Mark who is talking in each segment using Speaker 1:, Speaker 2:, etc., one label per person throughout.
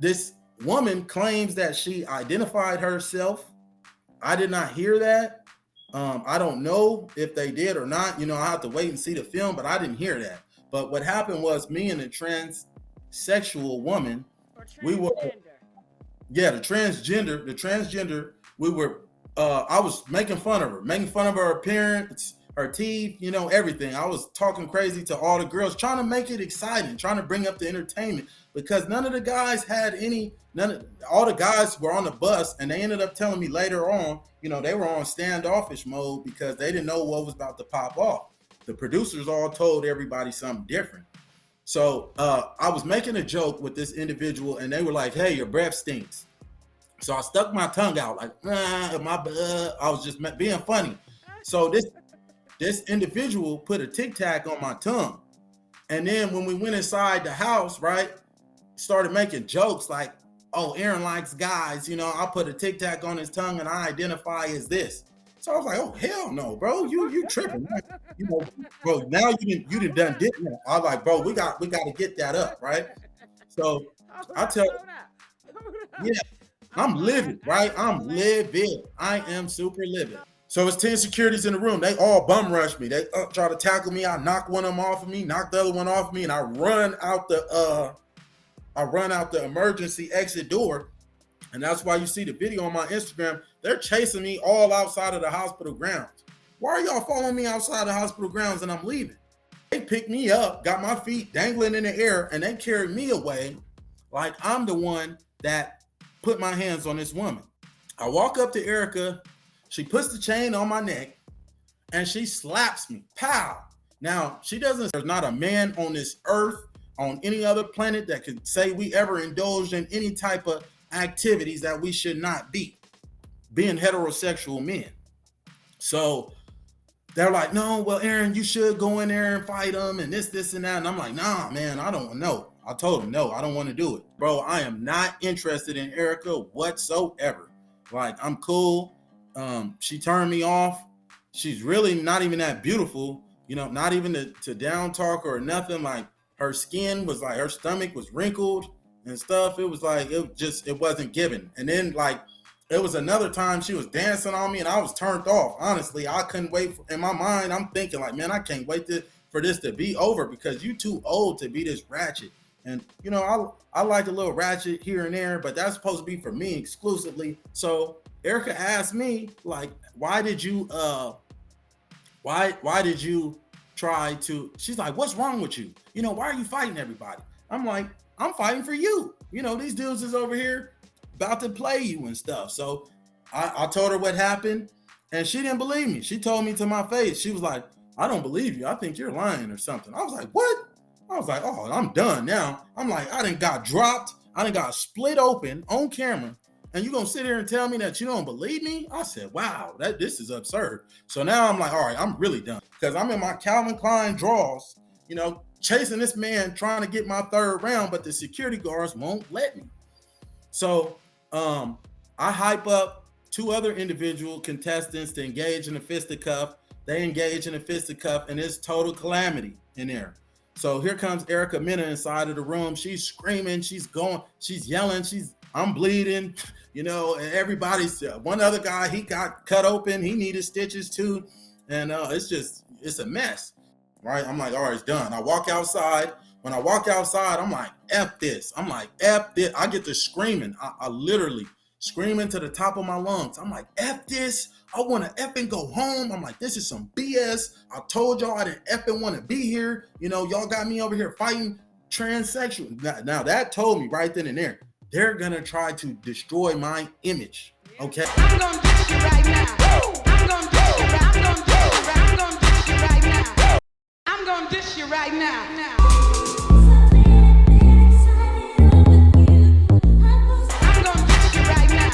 Speaker 1: This woman claims that she identified herself. I did not hear that. I don't know if they did or not. You know, I have to wait and see the film, but I didn't hear that. But what happened was me and a transsexual woman, we were, yeah, the transgender, we were, I was making fun of her, making fun of her appearance, her teeth, you know, everything. I was talking crazy to all the girls, trying to make it exciting, trying to bring up the entertainment because none of the guys had any, all the guys were on the bus and they ended up telling me later on, you know, they were on standoffish mode because they didn't know what was about to pop off. The producers all told everybody something different. So I was making a joke with this individual and they were like, hey, your breath stinks. So I stuck my tongue out like, I was just being funny. So this individual put a Tic Tac on my tongue. And then when we went inside the house, right, started making jokes like, oh, Aaron likes guys, you know, I put a Tic Tac on his tongue and I identify as this. So I was like, oh, hell no, bro, you tripping. You know, bro, now you done did that. I was like, bro, we got to get that up, right? So I tell, yeah, I'm livid, right? I'm livid. I am super livid. So it's 10 securities in the room. They all bum rush me. They try to tackle me. I knock one of them off of me, knock the other one off of me, and I run out the emergency exit door. And that's why you see the video on my Instagram. They're chasing me all outside of the hospital grounds. Why are y'all following me outside the hospital grounds and I'm leaving? They picked me up, got my feet dangling in the air, and they carried me away like I'm the one that put my hands on this woman. I walk up to Erica. She puts the chain on my neck and she slaps me. Pow. Now, there's not a man on this earth, on any other planet that could say we ever indulged in any type of activities that we should not be, being heterosexual men. So they're like, no, well, Aaron, you should go in there and fight them and this and that. And I'm like, nah, man, I don't know. I told him, no, I don't want to do it. Bro, I am not interested in Erica whatsoever. Like, I'm cool. She turned me off. She's really not even that beautiful, you know, not even to down talk or nothing. Like, her skin was like, her stomach was wrinkled and stuff. It was like, it wasn't given. And then like, it was another time she was dancing on me and I was turned off. Honestly, I couldn't wait. In my mind, I'm thinking like, man, I can't wait for this to be over because you too old to be this ratchet. And, you know, I like a little ratchet here and there, but that's supposed to be for me exclusively. So Erica asked me, like, why did you try to, she's like, what's wrong with you? You know, why are you fighting everybody? I'm like, I'm fighting for you. You know, these dudes is over here about to play you and stuff. So I told her what happened and she didn't believe me. She told me to my face. She was like, I don't believe you. I think you're lying or something. I was like, what? I was like, oh, I'm done now. I'm like, I done got dropped. I done got split open on camera. And you gonna sit here and tell me that you don't believe me? I said, wow, this is absurd. So now I'm like, all right, I'm really done. Because I'm in my Calvin Klein drawers, you know, chasing this man, trying to get my third round, but the security guards won't let me. So I hype up two other individual contestants to engage in a fisticuff. They engage in a fisticuff and it's total calamity in there. So here comes Erica Mena inside of the room. She's screaming, she's going, she's yelling, I'm bleeding, you know, and everybody's, one other guy, he got cut open. He needed stitches too. And it's a mess, right? I'm like, all right, it's done. I walk outside. When I walk outside, I'm like, F this. I'm like, F this. I get to screaming. I literally screaming to the top of my lungs. I'm like, F this. I want to effing go home. I'm like, this is some BS. I told y'all I didn't effing want to be here. You know, y'all got me over here fighting transsexual. Now that told me right then and there, they're going to try to destroy my image. Okay.
Speaker 2: I'm going to dish you right now. I'm going to dish you right now. I'm going to dish you right now. I'm going to dish you right now.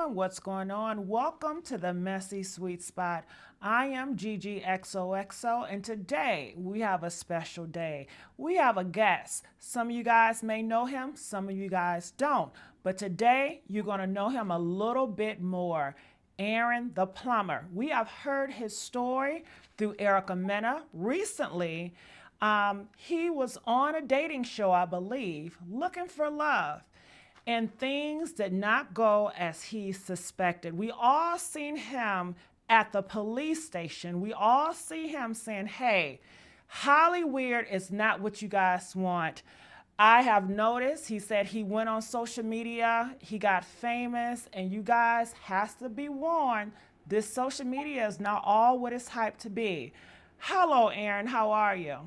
Speaker 3: What's going on? Welcome to the Messy Sweet Spot. I am Gigi XOXO, and today we have a special day. We have a guest. Some of you guys may know him, some of you guys don't, but today you're going to know him a little bit more. Aaron the Plumber. We have heard his story through Erica Mena. Recently, He was on a dating show, I believe, looking for love. And things did not go as he suspected. We all seen him at the police station. We all see him saying, hey, Hollywood is not what you guys want. I have noticed, he said he went on social media, he got famous, and you guys has to be warned, this social media is not all what it's hyped to be. Hello, Aaron, how are you?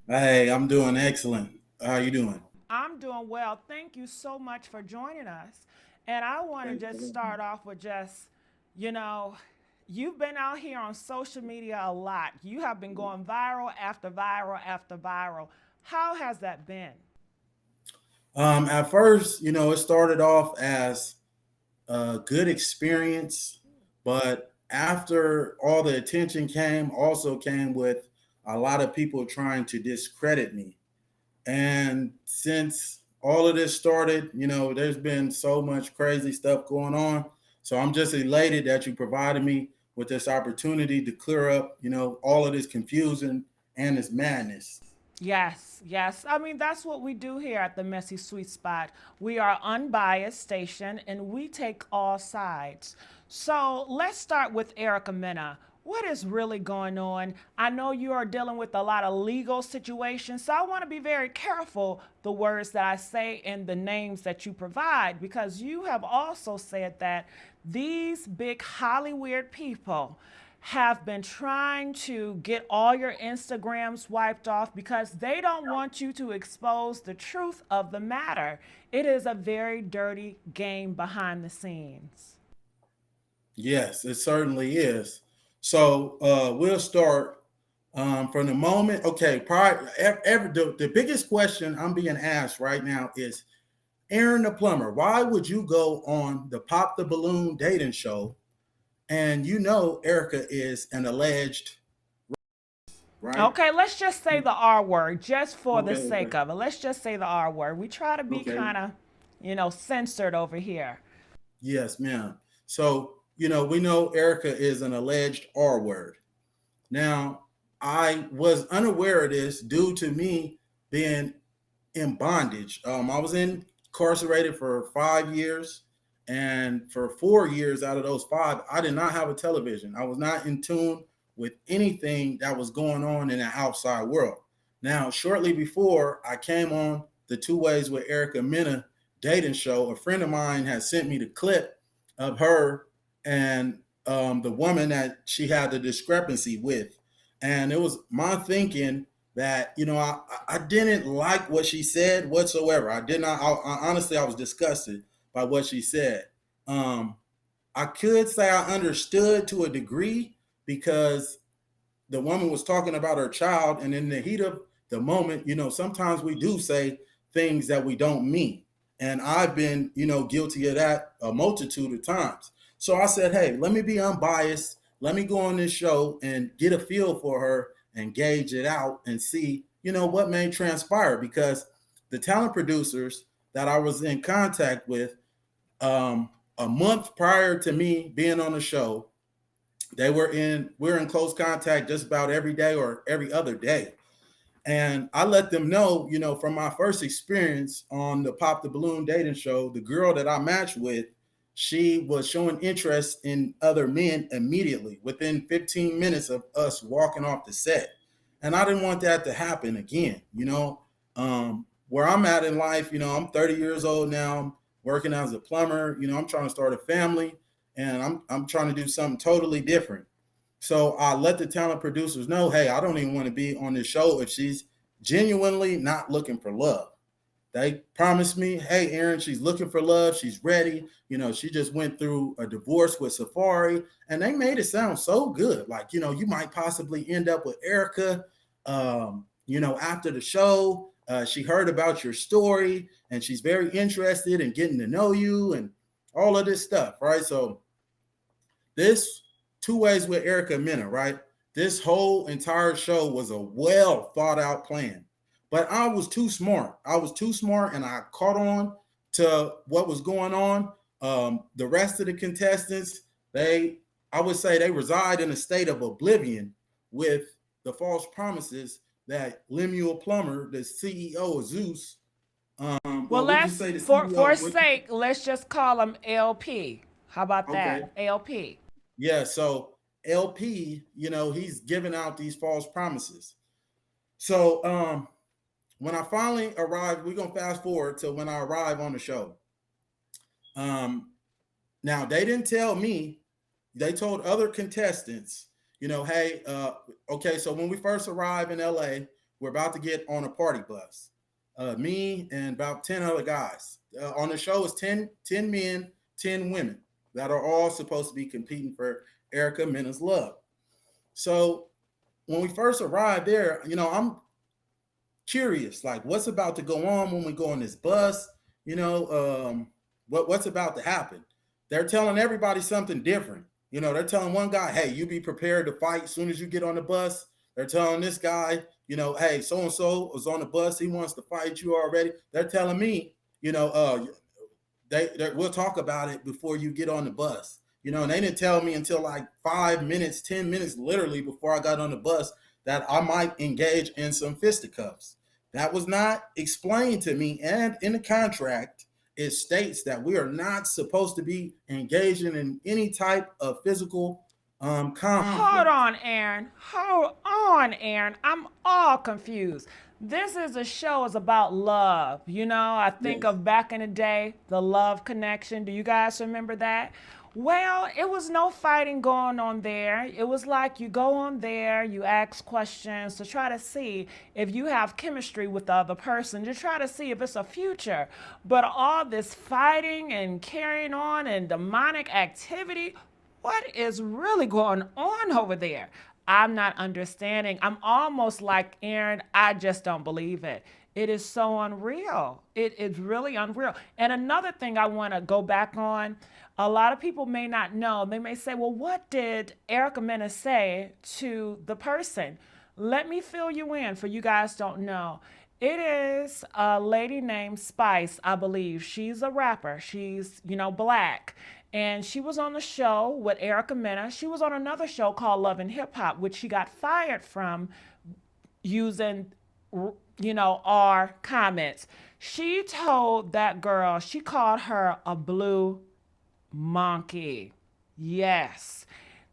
Speaker 1: Hey, I'm doing excellent. How you doing?
Speaker 3: I'm doing well. Thank you so much for joining us. And I want to
Speaker 1: Thanks for
Speaker 3: just
Speaker 1: having me.
Speaker 3: start off with just, you know, you've been out here on social media a lot. You have been going viral after viral after viral. How has that been?
Speaker 1: At first, it started off as a good experience, but after all the attention also came with a lot of people trying to discredit me. And since all of this started, there's been so much crazy stuff going on. So I'm just elated that you provided me with this opportunity to clear up, all of this confusion and this madness.
Speaker 3: Yes, yes. I mean, that's what we do here at the Messy Sweet Spot. We are unbiased station and we take all sides. So let's start with Erica Mena. What is really going on? I know you are dealing with a lot of legal situations, so I want to be very careful the words that I say and the names that you provide because you have also said that these big Hollywood people have been trying to get all your Instagrams wiped off because they don't want you to expose the truth of the matter. It is a very dirty game behind the scenes.
Speaker 1: Yes, it certainly is. So we'll start from the moment. Okay, the biggest question I'm being asked right now is, Aaron the plumber, why would you go on the Pop the Balloon dating show? And Erica is an alleged, right?
Speaker 3: Okay, let's just say the R word just for the
Speaker 1: Okay,
Speaker 3: sake
Speaker 1: okay,
Speaker 3: of it. Let's just say the R word. We try to be
Speaker 1: okay.
Speaker 3: kind of, censored over here.
Speaker 1: Yes, ma'am. So, we know Erica is an alleged R word. Now, I was unaware of this due to me being in bondage. I was incarcerated for 5 years, and for 4 years out of those five, I did not have a television. I was not in tune with anything that was going on in the outside world. Now, shortly before I came on the Two Ways with Erica Mena dating show, a friend of mine had sent me the clip of her and the woman that she had the discrepancy with. And it was my thinking that I didn't like what she said whatsoever. I did not. Honestly, I was disgusted by what she said. Um, I could say I understood to a degree because the woman was talking about her child, and in the heat of the moment, sometimes we do say things that we don't mean, and I've been guilty of that a multitude of times. So I said, hey, let me be unbiased, let me go on this show and get a feel for her and gauge it out and see what may transpire, because the talent producers that I was in contact with a month prior to me being on the show, we're in close contact just about every day or every other day. And I let them know, from my first experience on the Pop the Balloon dating show, the girl that I matched with, she was showing interest in other men immediately within 15 minutes of us walking off the set. And I didn't want that to happen again. Where I'm at in life, I'm 30 years old now. I'm working as a plumber. I'm trying to start a family, and I'm trying to do something totally different. So I let the talent producers know, hey, I don't even want to be on this show if she's genuinely not looking for love. They promised me, hey, Aaron, she's looking for love. She's ready. She just went through a divorce with Safari, and they made it sound so good. Like, you might possibly end up with Erica, after the show. She heard about your story, and she's very interested in getting to know you and all of this stuff, right? So this Two Ways with Erica Mena, right? This whole entire show was a well thought out plan. But I was too smart. I was too smart, and I caught on to what was going on. The rest of the contestants, I would say they reside in a state of oblivion with the false promises that Lemuel Plumber, the CEO of Zeus,
Speaker 3: Well,
Speaker 1: well, we just
Speaker 3: let's
Speaker 1: say the
Speaker 3: for
Speaker 1: CEO.
Speaker 3: sake, let's just call him LP. How about
Speaker 1: Okay.
Speaker 3: that? LP.
Speaker 1: Yeah. So LP, he's giving out these false promises. So when I finally arrived, we're gonna fast forward to when I arrive on the show. Now they didn't tell me, they told other contestants, hey, okay, so when we first arrive in LA, we're about to get on a party bus. Me and about 10 other guys. On the show is 10 men, 10 women that are all supposed to be competing for Erica Mena's love. So when we first arrived there, I'm curious, like what's about to go on when we go on this bus, what's about to happen. They're telling everybody something different. They're telling one guy, hey, you be prepared to fight as soon as you get on the bus. They're telling this guy, hey, so and so was on the bus, he wants to fight you already. They're telling me, we'll talk about it before you get on the bus. And they didn't tell me until like 5 minutes, 10 minutes literally before I got on the bus that I might engage in some fisticuffs. That was not explained to me. And in the contract, it states that we are not supposed to be engaging in any type of physical conflict.
Speaker 3: Hold on, Aaron. Hold on, Aaron. I'm all confused. This is a show is about love. I think
Speaker 1: Yes.
Speaker 3: of back in the day, the Love Connection. Do you guys remember that? Well, it was no fighting going on there. It was like you go on there, you ask questions to try to see if you have chemistry with the other person, to try to see if it's a future. But all this fighting and carrying on and demonic activity, what is really going on over there? I'm not understanding. I'm almost like, Aaron, I just don't believe it. It is so unreal. It is really unreal. And another thing I want to go back on, a lot of people may not know. They may say, well, what did Erica Mena say to the person? Let me fill you in for you guys don't know. It is a lady named Spice, I believe. She's a rapper. She's, black. And she was on the show with Erica Mena. She was on another show called Love and Hip Hop, which she got fired from using, our comments. She told that girl, she called her a blue monkey. Yes.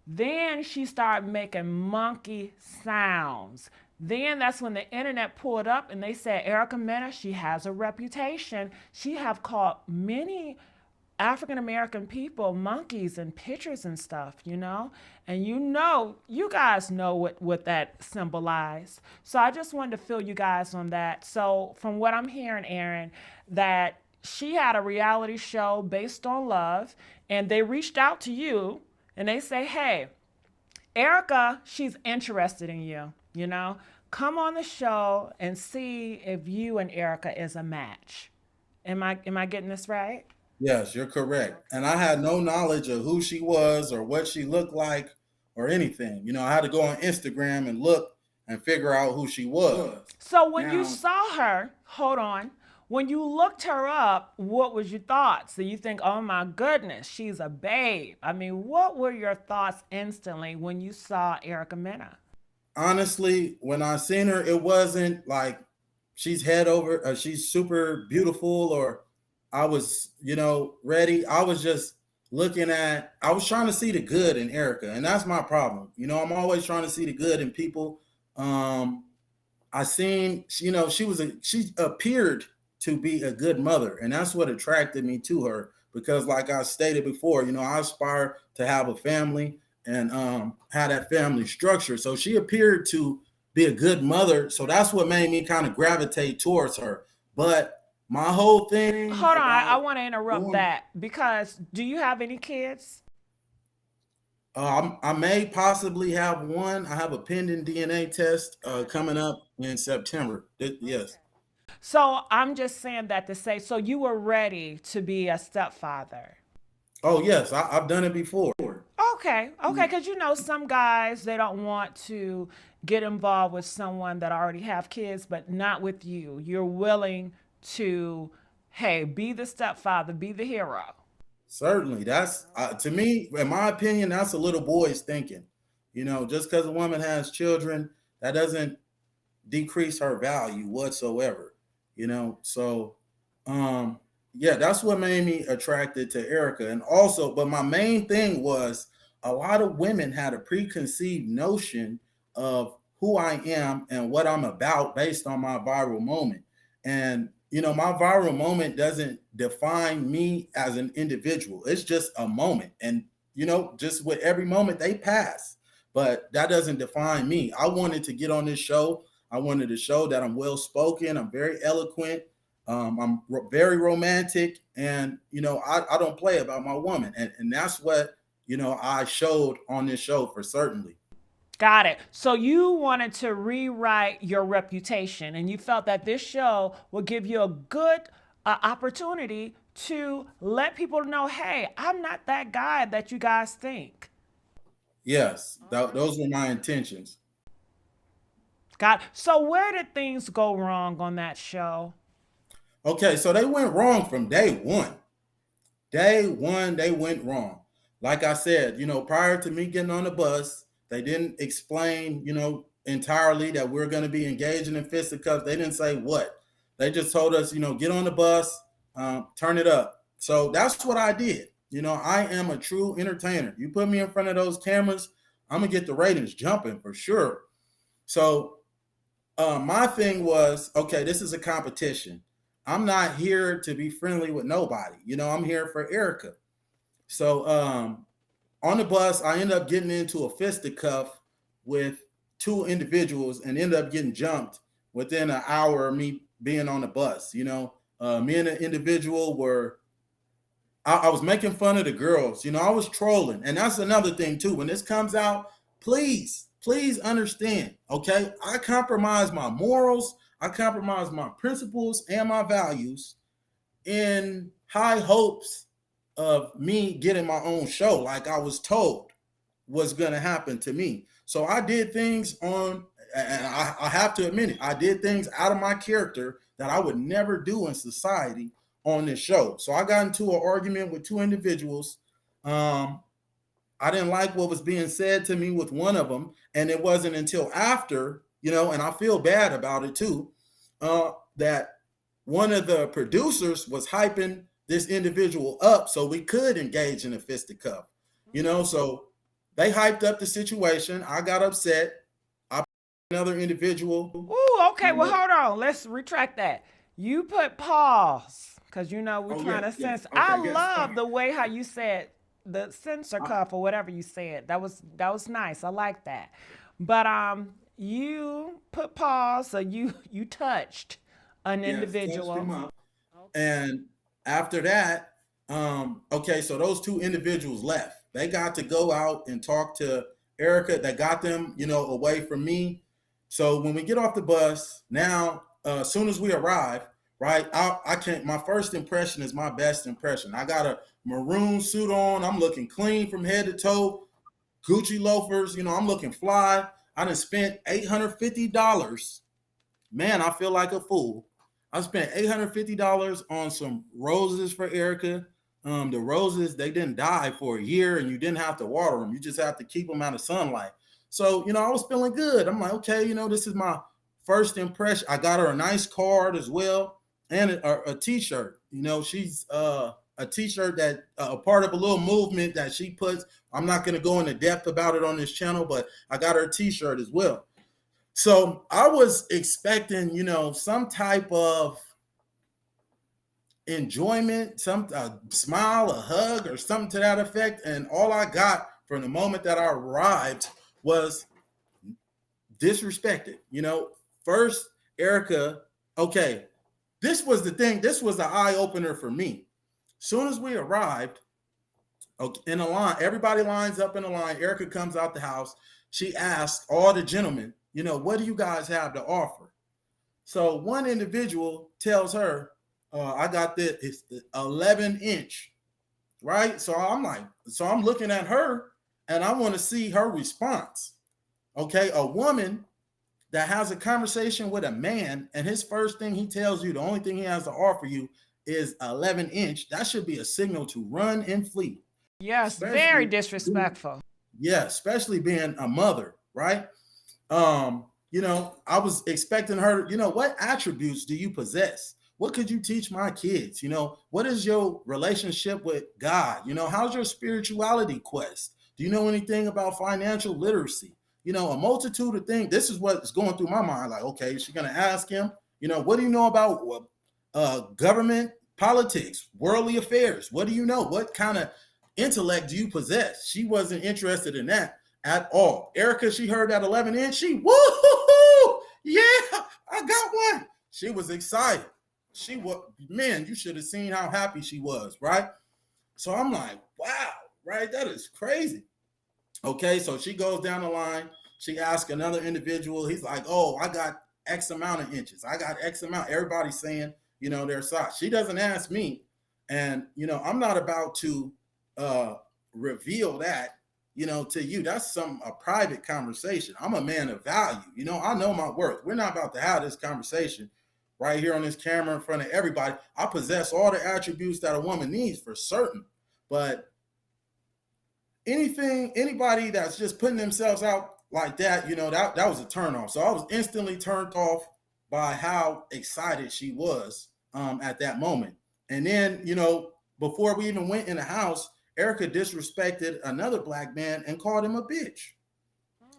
Speaker 3: Then she started making monkey sounds. Then that's when the internet pulled up and they said Erica Mena, she has a reputation. She have called many African American people monkeys and pictures and stuff, And you guys know what that symbolized. So I just wanted to fill you guys on that. So from what I'm hearing, Aaron, that she had a reality show based on love, and they reached out to you and they say, hey, Erica, she's interested in you, Come on the show and see if you and Erica is a match. Am I getting this right?
Speaker 1: Yes, you're correct. And I had no knowledge of who she was or what she looked like or anything. I had to go on Instagram and look and figure out who she was.
Speaker 3: So when you
Speaker 1: Now,
Speaker 3: saw her, hold on, when you looked her up, what was your thoughts? So you think, oh my goodness, she's a babe. I mean, what were your thoughts instantly when you saw Erica Mena?
Speaker 1: honestly, when I seen her, it wasn't like she's head over, she's super beautiful, or I was, ready. I was just I was trying to see the good in Erica, and that's my problem. I'm always trying to see the good in people. Um, I seen, she appeared to be a good mother, and that's what attracted me to her. Because, like I stated before, I aspire to have a family and have that family structure. So she appeared to be a good mother. So that's what made me kind of gravitate towards her. But my whole thing
Speaker 3: Hold on, I
Speaker 1: about
Speaker 3: want to interrupt
Speaker 1: going,
Speaker 3: that because do you have any kids?
Speaker 1: I may possibly have one. I have a pending DNA test coming up in September. Yes.
Speaker 3: So I'm just saying that to say, so you were ready to be a stepfather.
Speaker 1: Oh, yes. I've done it before.
Speaker 3: Okay, because some guys they don't want to get involved with someone that already have kids, but not with you. You're willing to, hey, be the stepfather, be the hero.
Speaker 1: Certainly. That's to me, in my opinion, that's a little boy's thinking. Just because a woman has children, that doesn't decrease her value whatsoever, So, um, yeah, that's what made me attracted to Erica. And also, but my main thing was a lot of women had a preconceived notion of who I am and what I'm about based on my viral moment. And, my viral moment doesn't define me as an individual. It's just a moment. And, just with every moment they pass, but that doesn't define me. I wanted to get on this show. I wanted to show that I'm well spoken. I'm very eloquent. I'm very romantic, and I don't play about my woman, and that's what I showed on this show for certainly.
Speaker 3: Got it. So you wanted to rewrite your reputation, and you felt that this show would give you a good opportunity to let people know, hey, I'm not that guy that you guys think.
Speaker 1: Yes, those were my intentions.
Speaker 3: Got it. So where did things go wrong on that show?
Speaker 1: Okay, so they went wrong from day one. Day one, they went wrong. Like I said, prior to me getting on the bus, they didn't explain, entirely that we're going to be engaging in fisticuffs. They didn't say what. They just told us, get on the bus, turn it up. So that's what I did. I am a true entertainer. You put me in front of those cameras, I'm going to get the ratings jumping for sure. So my thing was, okay, this is a competition. I'm not here to be friendly with nobody. I'm here for Erica. So on the bus, I ended up getting into a fisticuff with two individuals and ended up getting jumped within an hour of me being on the bus. Me and the individual were, I was making fun of the girls. I was trolling. And that's another thing too. When this comes out, please understand, okay? I compromise my morals, I compromise my principles and my values in high hopes of me getting my own show, like I was told was going to happen to me. So I did things and I have to admit it, I did things out of my character that I would never do in society on this show. So I got into an argument with two individuals. I didn't like what was being said to me with one of them. And it wasn't until after, and I feel bad about it too, that one of the producers was hyping this individual up so we could engage in a fisticuff, so they hyped up the situation. I got upset. I another individual.
Speaker 3: Ooh, okay. Well, hold on. Let's retract that. You put pause because we're trying to censor. Okay, I love the way how you said the censor cuff or whatever you said. That was nice. I like that. But you put pause, so you touched an individual.
Speaker 1: And after that, okay, so those two individuals left. They got to go out and talk to Erica. That got them, away from me. So when we get off the bus, now, as soon as we arrive, right, I can't, my first impression is my best impression. I got a maroon suit on. I'm looking clean from head to toe. Gucci loafers, I'm looking fly. I done spent $850. Man, I feel like a fool. I spent $850 on some roses for Erica. The roses, they didn't die for a year and you didn't have to water them. You just have to keep them out of sunlight. So, I was feeling good. I'm like, okay, this is my first impression. I got her a nice card as well and a t-shirt. She's a t-shirt that a part of a little movement that she puts. I'm not going to go into depth about it on this channel, but I got her a t-shirt as well. So I was expecting, some type of enjoyment, some smile, a hug, or something to that effect. And all I got from the moment that I arrived was disrespected. First, Erica, okay, this was the thing. This was the eye opener for me. Soon as we arrived, in a line, everybody lines up in a line. Erica comes out the house. She asks all the gentlemen, what do you guys have to offer? So one individual tells her, I got this, it's 11-inch, right? So I'm looking at her and I want to see her response. Okay, a woman that has a conversation with a man and his first thing he tells you, the only thing he has to offer you is 11-inch, that should be a signal to run and flee.
Speaker 3: Yes, very disrespectful.
Speaker 1: Yeah, especially being a mother, right? I was expecting her, what attributes do you possess? What could you teach my kids? What is your relationship with God? How's your spirituality quest? Do you know anything about financial literacy? A multitude of things. This is what's going through my mind. Like, okay, is she going to ask him, what do you know about government, politics, worldly affairs? What do you know? What kind of intellect do you possess? She wasn't interested in that at all. Erica, she heard that 11 inch. She, woo, yeah, I got one. She was excited. She was, man, you should have seen how happy she was, right? So I'm like, wow, right? That is crazy. Okay, so she goes down the line. She asks another individual. He's like, oh, I got X amount of inches. I got X amount. Everybody's saying, their size. She doesn't ask me. And, I'm not about to reveal that, to you. That's a private conversation. I'm a man of value. I know my worth. We're not about to have this conversation right here on this camera in front of everybody. I possess all the attributes that a woman needs for certain. But anybody that's just putting themselves out like that, that was a turnoff. So I was instantly turned off by how excited she was at that moment. And then, before we even went in the house, Erica disrespected another black man and called him a bitch.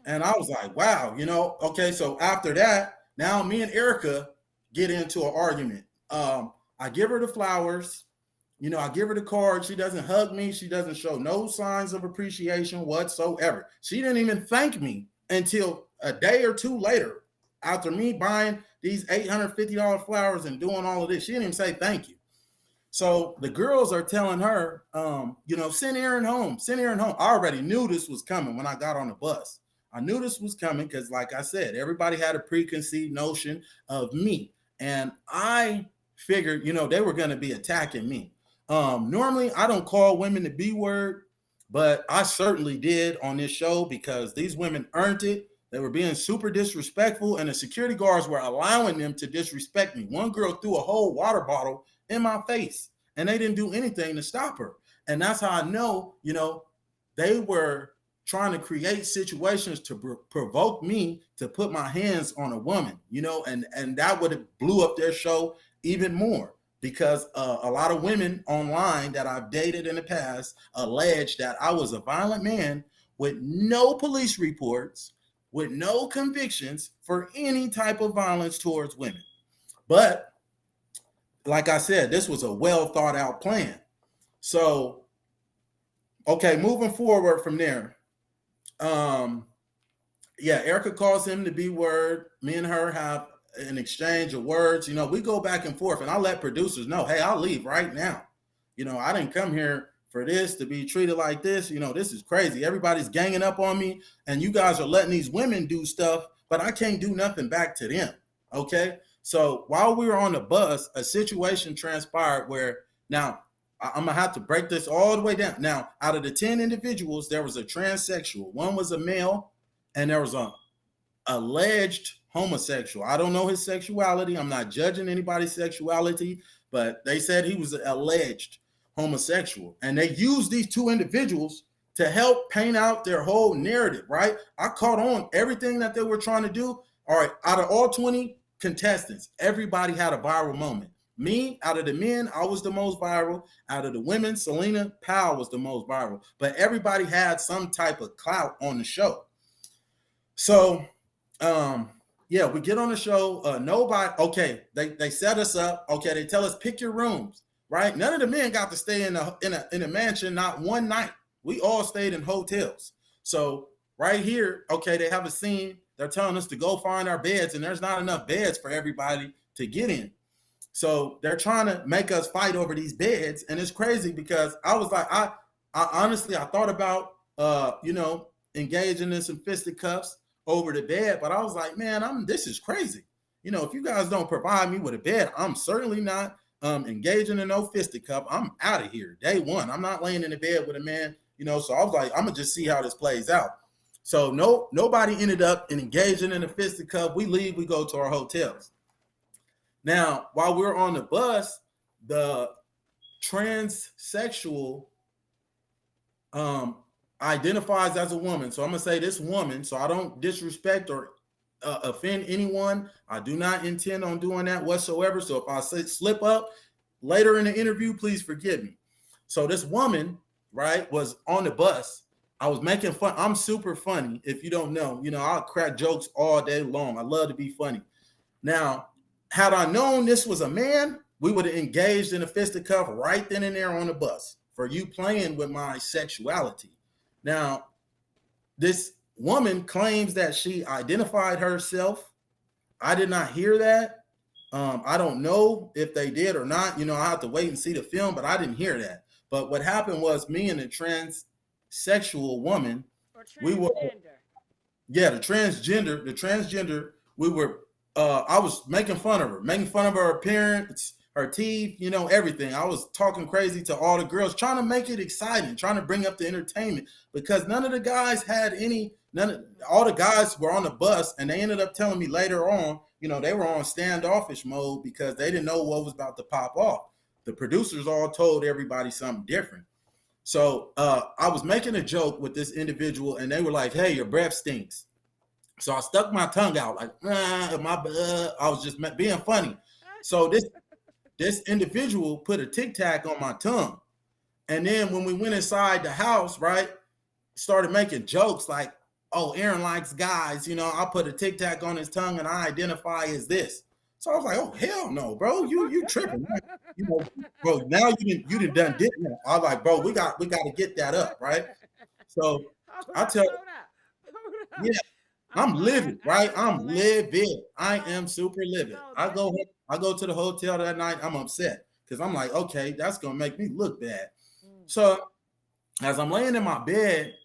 Speaker 1: And I was like, wow, okay. So after that, now me and Erica get into an argument. I give her the flowers. I give her the card. She doesn't hug me. She doesn't show no signs of appreciation whatsoever. She didn't even thank me until a day or two later after me buying these $850 flowers and doing all of this. She didn't even say thank you. So the girls are telling her, send Aaron home, send Aaron home. I already knew this was coming when I got on the bus. I knew this was coming because, like I said, everybody had a preconceived notion of me. And I figured, they were going to be attacking me. Normally, I don't call women the B word, but I certainly did on this show because these women earned it. They were being super disrespectful, and the security guards were allowing them to disrespect me. One girl threw a whole water bottle in my face, and they didn't do anything to stop her. And that's how I know, they were trying to create situations to provoke me to put my hands on a woman, and that would have blew up their show even more. Because a lot of women online that I've dated in the past allege that I was a violent man with no police reports, with no convictions for any type of violence towards women. But like I said, this was a well thought out plan. So, okay, moving forward from there. Erica calls him the B word. Me and her have an exchange of words. We go back and forth, and I let producers know, hey, I'll leave right now. I didn't come here for this to be treated like this. This is crazy. Everybody's ganging up on me, and you guys are letting these women do stuff, but I can't do nothing back to them. Okay. So while we were on the bus, a situation transpired where now I'm gonna have to break this all the way down. Now, out of the 10 individuals, there was a transsexual. One was a male, and there was a alleged homosexual. I don't know his sexuality. I'm not judging anybody's sexuality, but they said he was alleged homosexual. And they used these two individuals to help paint out their whole narrative, right? I caught on everything that they were trying to do. All right, out of all 20 contestants, everybody had a viral moment. Me, out of the men, I was the most viral. Out of the women, Selena Powell was the most viral. But everybody had some type of clout on the show. So, we get on the show. Nobody, okay, they set us up. Okay, they tell us pick your rooms, right? None of the men got to stay in a mansion, not one night. We all stayed in hotels. So right here, okay, they have a scene. They're telling us to go find our beds, and there's not enough beds for everybody to get in. So they're trying to make us fight over these beds, and it's crazy because I was like, I honestly thought about engaging in some fisticuffs over the bed, but I was like, man, this is crazy. If you guys don't provide me with a bed, I'm certainly not engaging in no fisticuff. I'm out of here. Day one, I'm not laying in the bed with a man. So I was like, I'm gonna just see how this plays out. So nobody ended up engaging in a fisticuff. We leave, we go to our hotels. Now, while we're on the bus, the transsexual identifies as a woman. So I'm gonna say this woman, so I don't disrespect or offend anyone. I do not intend on doing that whatsoever. So if I slip up later in the interview, please forgive me. So this woman, right, was on the bus. I was making fun. I'm super funny. If you don't know, I'll crack jokes all day long. I love to be funny. Now, had I known this was a man, we would have engaged in a fisticuff right then and there on the bus for you playing with my sexuality. Now, this woman claims that she identified herself. I did not hear that. I don't know if they did or not. I have to wait and see the film, but I didn't hear that. But what happened was me and the transsexual woman, we were, yeah, the transgender, we were, I was making fun of her appearance, her teeth, everything. I was talking crazy to all the girls, trying to make it exciting, trying to bring up the entertainment, because none of the guys had all the guys were on the bus, and they ended up telling me later on, they were on standoffish mode because they didn't know what was about to pop off. The producers all told everybody something different. So I was making a joke with this individual, and they were like, "Hey, your breath stinks." So I stuck my tongue out like, I was just being funny. So this individual put a Tic Tac on my tongue. And then when we went inside the house, right, started making jokes like, "Oh, Aaron likes guys. I put a Tic Tac on his tongue and I identify as this." So I was like, "Oh, hell no, bro. You tripping. Bro, now you done did that." I was like, "Bro, we got to get that up, right?" So I tell, yeah, I'm livid, right? I'm livid. I am super livid. I go to the hotel that night. I'm upset because I'm like, okay, that's gonna make me look bad. So as I'm laying in my bed,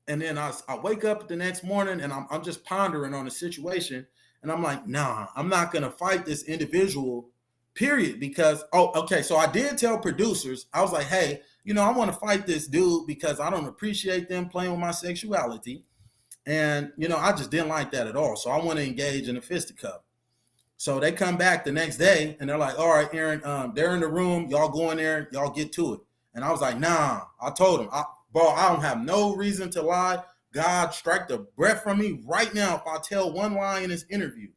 Speaker 1: and then I wake up the next morning, and I'm just pondering on the situation, and I'm like, nah, I'm not gonna fight this individual, period. Because okay, so I did tell producers, I was like, hey, I want to fight this dude because I don't appreciate them playing with my sexuality. And, I just didn't like that at all. So I want to engage in a fisticuff. So they come back the next day and they're like, "All right, Aaron, they're in the room. Y'all go in there. Y'all get to it." And I was like, "Nah." I told him, "Bro, I don't have no reason to lie. God, strike the breath from me right now if I tell one lie in this interview."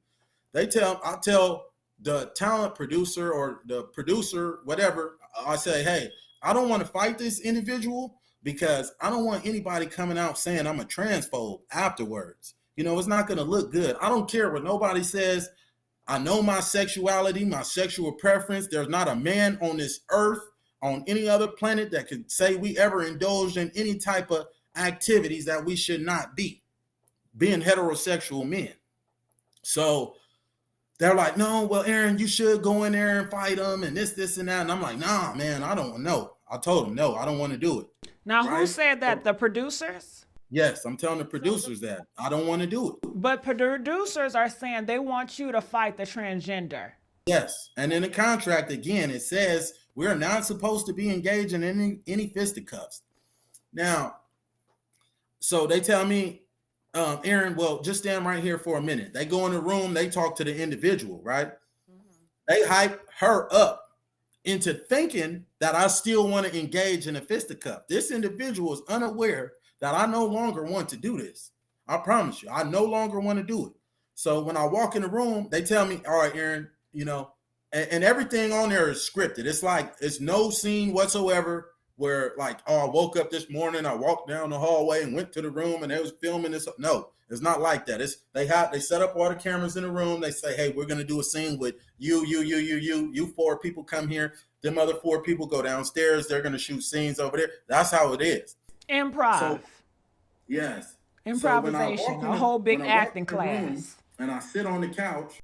Speaker 1: I tell the talent producer or the producer, whatever, I say, "Hey, I don't want to fight this individual because I don't want anybody coming out saying I'm a transphobe afterwards. It's not going to look good. I don't care what nobody says. I know my sexuality, my sexual preference. There's not a man on this earth, on any other planet, that could say we ever indulged in any type of activities that we should not be, being heterosexual men." So they're like, "No, well, Aaron, you should go in there and fight them and this, and that." And I'm like, "Nah, man, I don't know." I told him, "No, I don't want to do it."
Speaker 3: Now,
Speaker 1: right?
Speaker 3: who said that? The producers?
Speaker 1: Yes, I'm telling the producers that I don't want to do it.
Speaker 3: But producers are saying they want you to fight the transgender.
Speaker 1: Yes, and in the contract again, it says we're not supposed to be engaging in any fisticuffs. Now, so they tell me, "Aaron, well, just stand right here for a minute." They go in the room, they talk to the individual, right? They hype her up into thinking that I still want to engage in a fisticuff. This individual is unaware that I no longer want to do this. I promise you, I no longer want to do it. So when I walk in the room, they tell me, "All right, Aaron, and everything on there is scripted. It's like, it's no scene whatsoever where like, oh, I woke up this morning, I walked down the hallway and went to the room and they was filming this." No, it's not like that. They set up all the cameras in the room. They say, "Hey, we're going to do a scene with you 4 people come here. Them other 4 people go downstairs. They're going to shoot scenes over there." That's how it is.
Speaker 3: Improv.
Speaker 1: So, yes.
Speaker 3: Improvisation, a whole big acting class.
Speaker 1: And I sit on the couch,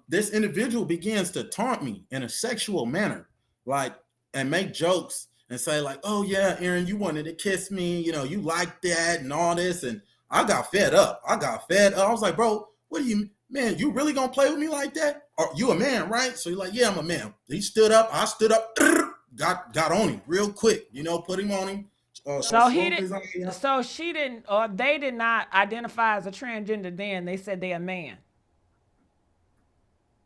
Speaker 1: this individual begins to taunt me in a sexual manner, like, and make jokes and say like, "Oh yeah, Aaron, you wanted to kiss me, you like that and all this." And I got fed up. I was like, "Bro, what do you, man, you really gonna play with me like that? Are you a man, right?" So he's like, "Yeah, I'm a man." He stood up. I stood up, got on him real quick, put him on him.
Speaker 3: So he didn't. So she didn't, or they did not identify as a transgender. Then they said they're a man.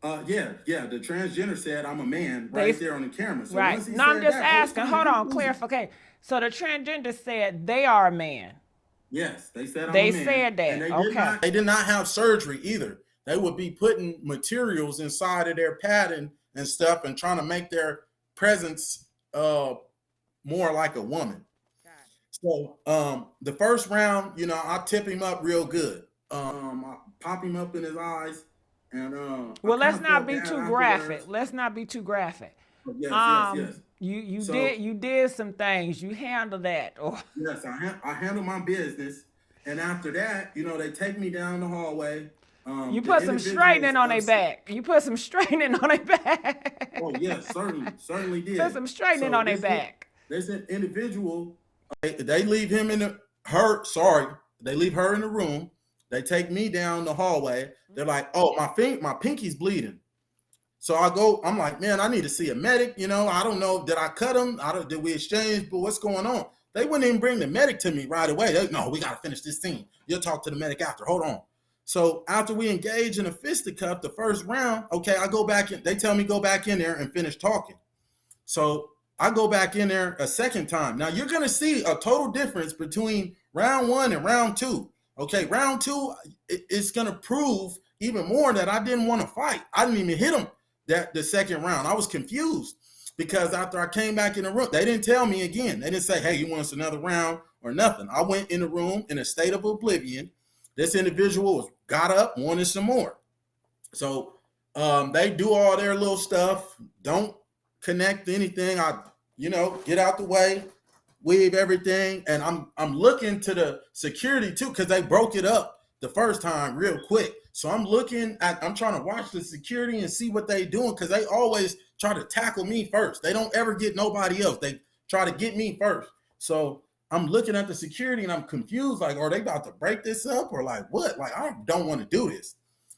Speaker 1: Yeah. The transgender said I'm a man right there on the camera. So
Speaker 3: right. No, I'm just asking. Hold on, clarification. So the transgender said they are a man.
Speaker 1: Yes, they said I'm a
Speaker 3: They
Speaker 1: man,
Speaker 3: said
Speaker 1: and
Speaker 3: that. Okay.
Speaker 1: they did not have surgery either. They would be putting materials inside of their padding and stuff and trying to make their presence more like a woman. So the first round, you know, I tip him up real good. I pop him up in his eyes, and I
Speaker 3: Well,
Speaker 1: kind
Speaker 3: let's
Speaker 1: of
Speaker 3: not
Speaker 1: felt
Speaker 3: be
Speaker 1: bad
Speaker 3: too graphic.
Speaker 1: afterwards.
Speaker 3: Let's not be too graphic.
Speaker 1: But yes.
Speaker 3: You
Speaker 1: So
Speaker 3: did some things. You handled that. Or
Speaker 1: yes, I handle my business, and after that, you know, they take me down the hallway.
Speaker 3: you
Speaker 1: The
Speaker 3: put some
Speaker 1: individual
Speaker 3: straightening
Speaker 1: is
Speaker 3: on their
Speaker 1: upset.
Speaker 3: back. You put some straightening on their
Speaker 1: Oh
Speaker 3: back.
Speaker 1: yes, certainly
Speaker 3: Put
Speaker 1: did.
Speaker 3: some straightening
Speaker 1: So
Speaker 3: on their back.
Speaker 1: this individual, they leave him in the her. Sorry, they leave her in the room. They take me down the hallway. They're like, "Oh, my pinky's bleeding." So I go. I'm like, "Man, I need to see a medic." You know, I don't know. Did I cut him? I don't. Did we exchange? But what's going on? They wouldn't even bring the medic to me right away. No, we got to finish this scene. You'll talk to the medic after. Hold on. So after we engage in a fisticuff, the first round, okay, I go back in. They tell me go back in there and finish talking. So I go back in there a second time. Now you're going to see a total difference between round one and round two. Okay, round two, it's going to prove even more that I didn't want to fight. I didn't even hit him that the second round. I was confused because after I came back in the room, they didn't tell me again. They didn't say, "Hey, you want us another round?" or nothing. I went in the room in a state of oblivion. This individual got up, wanted some more. So they do all their little stuff. Don't connect anything. I, you know, get out the way, weave everything, and I'm looking to the security too because they broke it up the first time real quick. So I'm trying to watch the security and see what they doing because they always try to tackle me first. They don't ever get nobody else. They try to get me first. So I'm looking at the security and I'm confused. Like, are they about to break this up or like what? Like, I don't want to do this.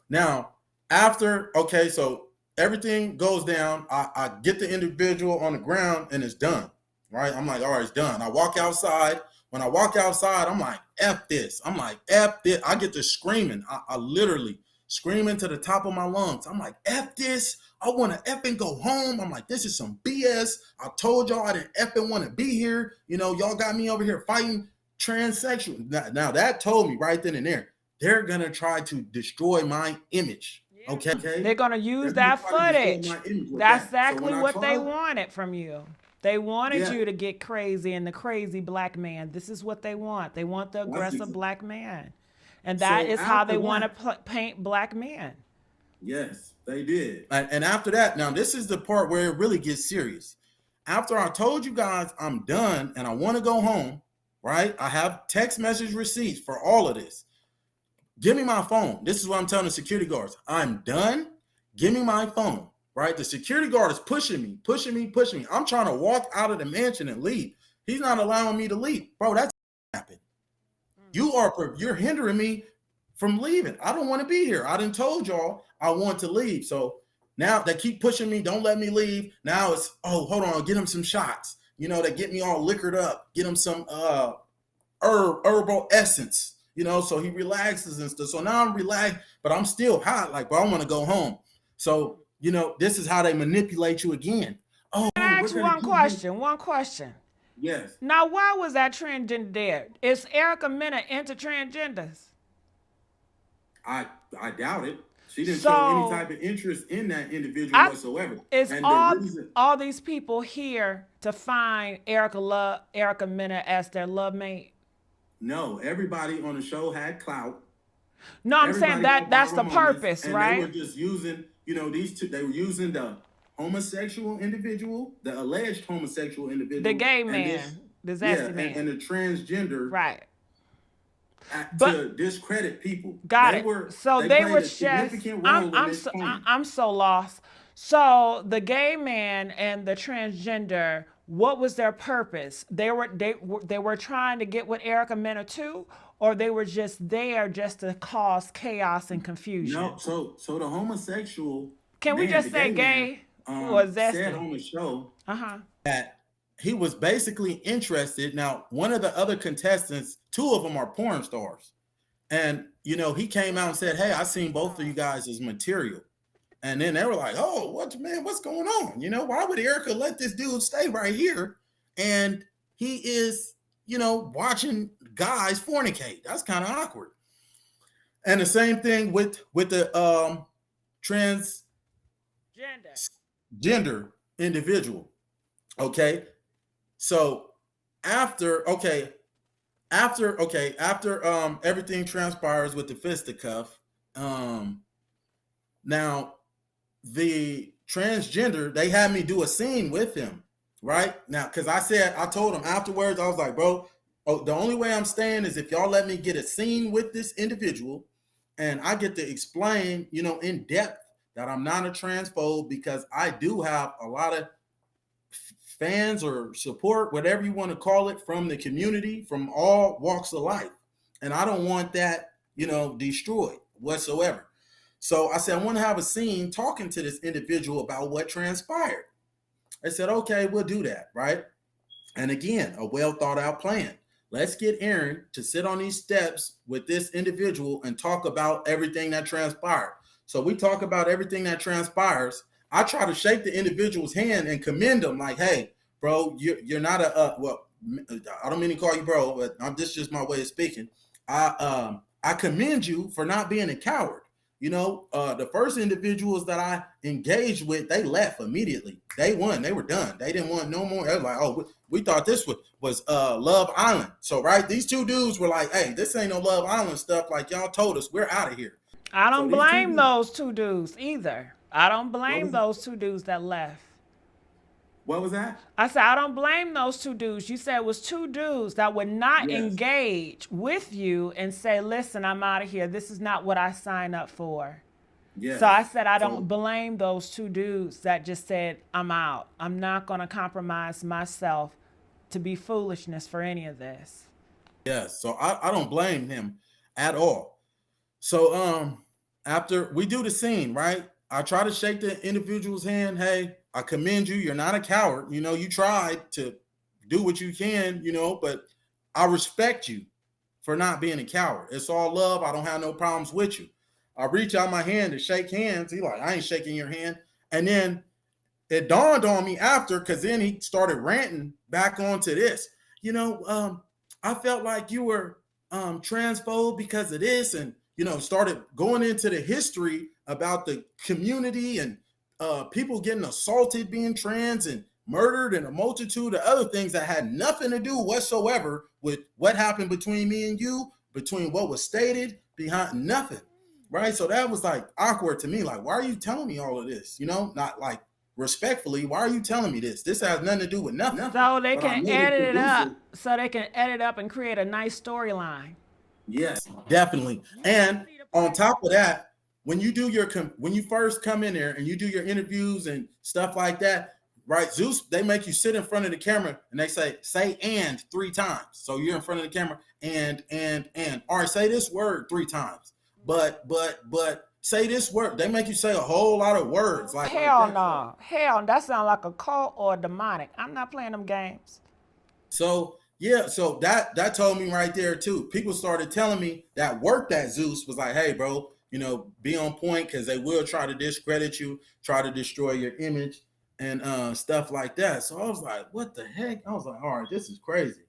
Speaker 1: Now, okay, so everything goes down. I get the individual on the ground and it's done. Right? I'm like, all right, it's done. I walk outside. When I walk outside, I'm like, F this. I'm like, F this. I get to screaming. I literally screaming to the top of my lungs. I'm like, F this. I want to effing go home. I'm like, this is some BS. I told y'all I didn't effing want to be here. You know, y'all got me over here fighting transsexual. Now that told me right then and there, they're going to try to destroy my image. Okay.
Speaker 3: They're gonna use that footage. That's exactly what they wanted from you. They wanted you to get crazy and the crazy black man. This is what they want. They want the aggressive black man. And that is how they want to paint black men.
Speaker 1: Yes, they did. And after that, now this is the part where it really gets serious. After I told you guys I'm done and I want to go home, right? I have text message receipts for all of this. Give me my phone. This is what I'm telling the security guards. I'm done. Give me my phone. Right? The security guard is pushing me. I'm trying to walk out of the mansion and leave. He's not allowing me to leave. Bro, that's happened. You're hindering me from leaving. I don't want to be here. I done told y'all I want to leave. So now they keep pushing me. Don't let me leave. Now it's, oh, hold on. Get him some shots. You know, they get me all liquored up. Get him some herbal essence. You know, so he relaxes and stuff. So now I'm relaxed, but I'm still hot. Like, but I want to go home. So, you know, this is how they manipulate you again. Oh,
Speaker 3: Can I ask one question? One question.
Speaker 1: Yes.
Speaker 3: Now, why was that transgender there? Is Erica Mena into transgenders?
Speaker 1: I doubt it. She didn't show any type of interest in that individual whatsoever.
Speaker 3: Is all these people here to find Erica Mena as their love mate?
Speaker 1: No, everybody on the show had clout.
Speaker 3: No, I'm saying that's the purpose, right?
Speaker 1: They were just using, you know, these two. They were using the homosexual individual, the alleged homosexual individual,
Speaker 3: the gay man, the zesty man,
Speaker 1: and the transgender,
Speaker 3: right?
Speaker 1: To discredit people.
Speaker 3: Got it. They were just. I'm so lost. So the gay man and the transgender, what was their purpose? They were trying to get with Erica Mena too, or they were just there just to cause chaos and confusion.
Speaker 1: No, so the homosexual.
Speaker 3: Can we just say gay or zesty?
Speaker 1: Said on the show that he was basically interested. Now, one of the other contestants, two of them are porn stars, and you know he came out and said, "Hey, I seen both of you guys as material." And then they were like, "Oh, what's going on? You know, why would Erica let this dude stay right here?" And he is watching guys fornicate. That's kind of awkward. And the same thing with the transgender individual. Okay. So after everything transpires with the fisticuff, now the transgender, they had me do a scene with him right now, because I told him afterwards, I was like, bro, the only way I'm staying is if y'all let me get a scene with this individual and I get to explain in depth that I'm not a transphobe, because I do have a lot of fans or support, whatever you want to call it, from the community, from all walks of life. And I don't want that, destroyed whatsoever. So I said, I want to have a scene talking to this individual about what transpired. I said, okay, we'll do that, right? And again, a well thought out plan. Let's get Aaron to sit on these steps with this individual and talk about everything that transpired. So we talk about everything that transpires. I try to shake the individual's hand and commend them, like, hey, bro, you're not well, I don't mean to call you bro, but this is just my way of speaking. I commend you for not being a coward. The first individuals that I engaged with, they left immediately. They won. They were done. They didn't want no more. They was like, oh, we thought this was Love Island. So, right, these two dudes were like, hey, this ain't no Love Island stuff like y'all told us. We're out of here.
Speaker 3: I don't
Speaker 1: So
Speaker 3: blame those two dudes either. I don't blame those two dudes that left.
Speaker 1: What was that?
Speaker 3: I said, I don't blame those two dudes. You said it was two dudes that would not
Speaker 1: Yes.
Speaker 3: engage with you and say, listen, I'm out of here. This is not what I signed up for.
Speaker 1: Yes.
Speaker 3: So I said, I don't blame those two dudes that just said, I'm out. I'm not going to compromise myself to be foolishness for any of this.
Speaker 1: Yes. So I don't blame him at all. So after we do the scene, right, I try to shake the individual's hand. Hey, I commend you. You're not a coward. You tried to do what you can, but I respect you for not being a coward. It's all love. I don't have no problems with you. I reach out my hand to shake hands. He like, I ain't shaking your hand. And then it dawned on me after, because then he started ranting back onto this. I felt like you were transphobe because of this, and started going into the history about the community and people getting assaulted being trans and murdered and a multitude of other things that had nothing to do whatsoever with what happened between me and you, between what was stated, behind nothing. Right. So that was like awkward to me. Like, why are you telling me all of this? Not like respectfully. Why are you telling me this? This has nothing to do with nothing.
Speaker 3: So they can edit it up. So they can edit up and create a nice storyline.
Speaker 1: Yes, definitely. And on top of that, when you first come in there and you do your interviews and stuff like that, right? Zeus, they make you sit in front of the camera and they say and 3 times. So you're in front of the camera and all right, say this word 3 times. But say this word. They make you say a whole lot of words. Like,
Speaker 3: hell no. Hell, that sounds like a cult or a demonic. I'm not playing them games.
Speaker 1: So yeah, so that told me right there too. People started telling me that worked at Zeus was like, hey, bro, be on point, because they will try to discredit you, try to destroy your image and stuff like that. So I was like, what the heck? I was like, all right, this is crazy.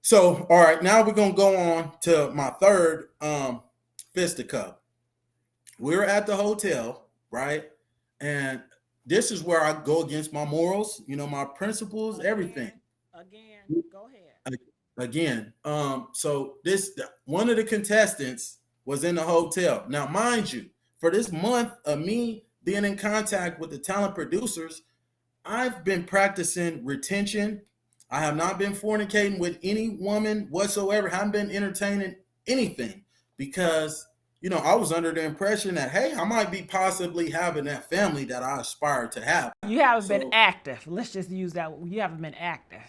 Speaker 1: So, all right, now we're gonna go on to my third fisticuff. We're at the hotel, right? And this is where I go against my morals, my principles, everything.
Speaker 3: Again, go ahead.
Speaker 1: Again, so this one of the contestants was in the hotel. Now, mind you, for this month of me being in contact with the talent producers, I've been practicing retention. I have not been fornicating with any woman whatsoever. Haven't been entertaining anything, because I was under the impression that, hey, I might be possibly having that family that I aspire to have.
Speaker 3: You haven't been active. Let's just use that. You haven't been active.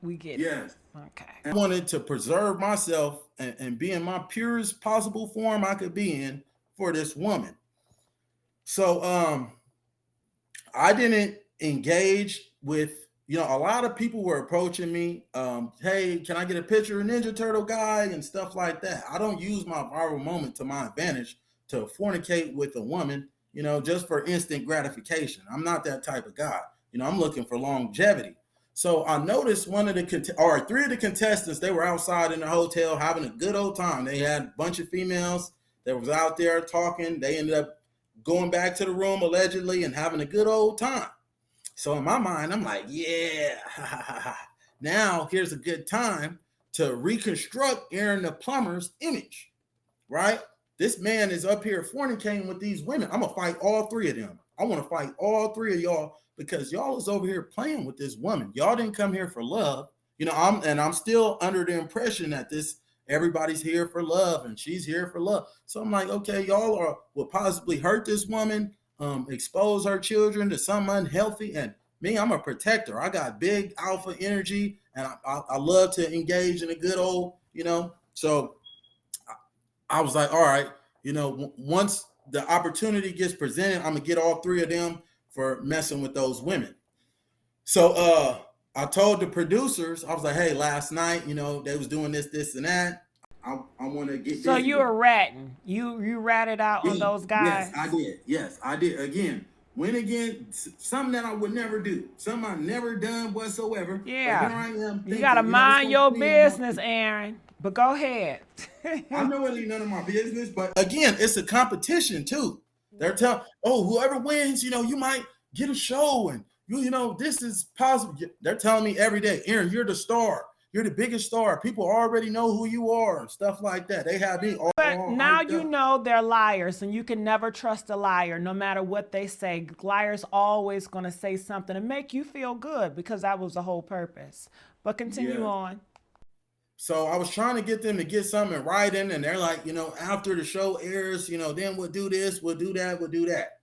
Speaker 3: We get
Speaker 1: yes.
Speaker 3: it. Okay.
Speaker 1: I wanted to preserve myself and be in my purest possible form I could be in for this woman. So I didn't engage with, a lot of people were approaching me. Hey, can I get a picture of Ninja Turtle guy and stuff like that? I don't use my viral moment to my advantage to fornicate with a woman, just for instant gratification. I'm not that type of guy. I'm looking for longevity. So I noticed one of the three of the contestants, they were outside in the hotel having a good old time. They had a bunch of females that was out there talking. They ended up going back to the room allegedly and having a good old time. So in my mind, I'm like, yeah, now here's a good time to reconstruct Aaron the Plumber's image, right? This man is up here fornicating with these women. I'm gonna fight all three of them. I want to fight all three of y'all because y'all is over here playing with this woman. Y'all didn't come here for love. You know, I'm still under the impression that everybody's here for love and she's here for love. So I'm like, okay, y'all will possibly hurt this woman, expose her children to some unhealthy. And me, I'm a protector. I got big alpha energy, and I love to engage in a good old, So I was like, all right, once the opportunity gets presented, I'm gonna get all three of them for messing with those women. So I told the producers, I was like, hey, last night, they was doing this, and that. I want to get.
Speaker 3: So you were ratting. You ratted out on those guys.
Speaker 1: Yes, I did. Yes, I did. Again, something that I would never do, something I've never done whatsoever.
Speaker 3: Yeah.
Speaker 1: But here I am.
Speaker 3: You gotta mind your business, Aaron. But go ahead.
Speaker 1: I know it ain't none of my business, but again, it's a competition too. They're telling, whoever wins, you might get a show, and this is possible. They're telling me every day, Aaron, you're the star. You're the biggest star. People already know who you are and stuff like that. They have me all.
Speaker 3: But now you know they're liars, and you can never trust a liar, no matter what they say. Liars always going to say something to make you feel good, because that was the whole purpose. But continue on.
Speaker 1: So I was trying to get them to get something in writing, and they're like, after the show airs, then we'll do this, we'll do that, we'll do that.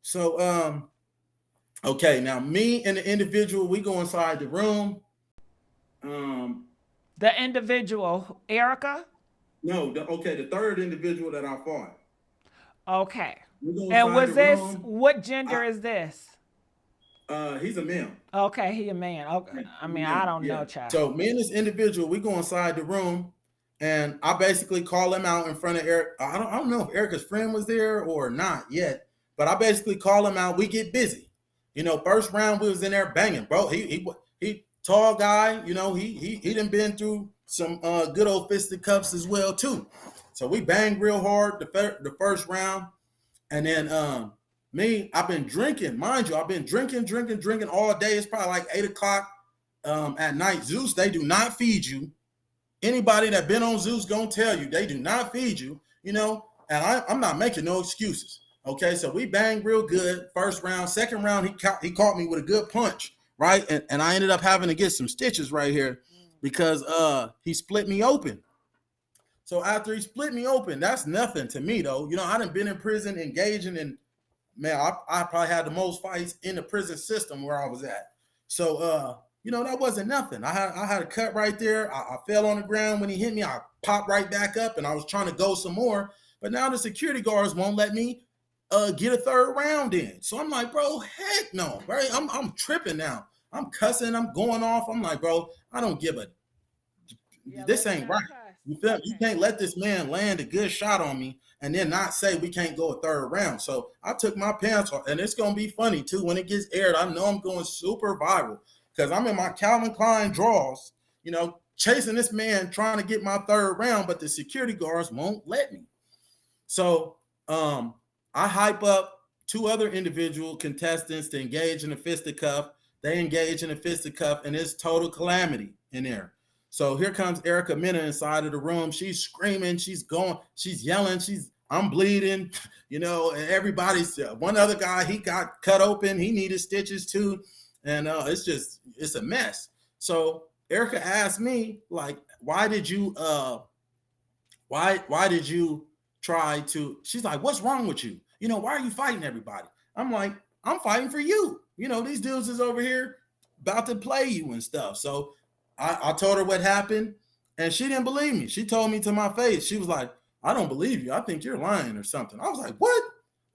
Speaker 1: So, okay, now me and the individual, we go inside the room.
Speaker 3: The individual, Erica?
Speaker 1: No, the third individual that I fought.
Speaker 3: Okay. And was this, what gender is this?
Speaker 1: He's a male.
Speaker 3: Okay, he a man. Okay. I mean, I don't know, child.
Speaker 1: So me and this individual, we go inside the room, and I basically call him out in front of Eric. I don't know if Erica's friend was there or not yet, but I basically call him out. We get busy. First round we was in there banging, bro. He tall guy. He done been through some good old fisticuffs as well too. So we banged real hard the first round, and then me, I've been drinking, mind you. I've been drinking all day. It's probably like 8 o'clock at night. Zeus, they do not feed you. Anybody that been on Zeus gonna tell you they do not feed you. And I'm not making no excuses. Okay, so we banged real good first round. Second round, he caught me with a good punch, right? And I ended up having to get some stitches right here because he split me open. So after he split me open, that's nothing to me though. I done been in prison engaging in. Man, I probably had the most fights in the prison system where I was at. So, that wasn't nothing. I had a cut right there. I fell on the ground when he hit me. I popped right back up, and I was trying to go some more. But now the security guards won't let me get a third round in. So I'm like, bro, heck no, right? I'm tripping now. I'm cussing. I'm going off. I'm like, bro, I don't give a. This ain't right. You feel? You can't let this man land a good shot on me and then not say we can't go a third round. So I took my pants off, and it's gonna be funny too when it gets aired. I know I'm going super viral because I'm in my Calvin Klein drawers, chasing this man trying to get my third round, but the security guards won't let me. So I hype up two other individual contestants to engage in a fisticuff. They engage in a fisticuff, and it's total calamity in there. So here comes Erica Mena inside of the room. She's screaming, she's yelling, I'm bleeding, and everybody's, one other guy, he got cut open. He needed stitches too. And it's a mess. So Erica asked me, like, why did you try to, she's like, what's wrong with you? Why are you fighting everybody? I'm like, I'm fighting for you. These dudes is over here about to play you and stuff. So I told her what happened, and she didn't believe me. She told me to my face. She was like, I don't believe you. I think you're lying or something. I was like, what?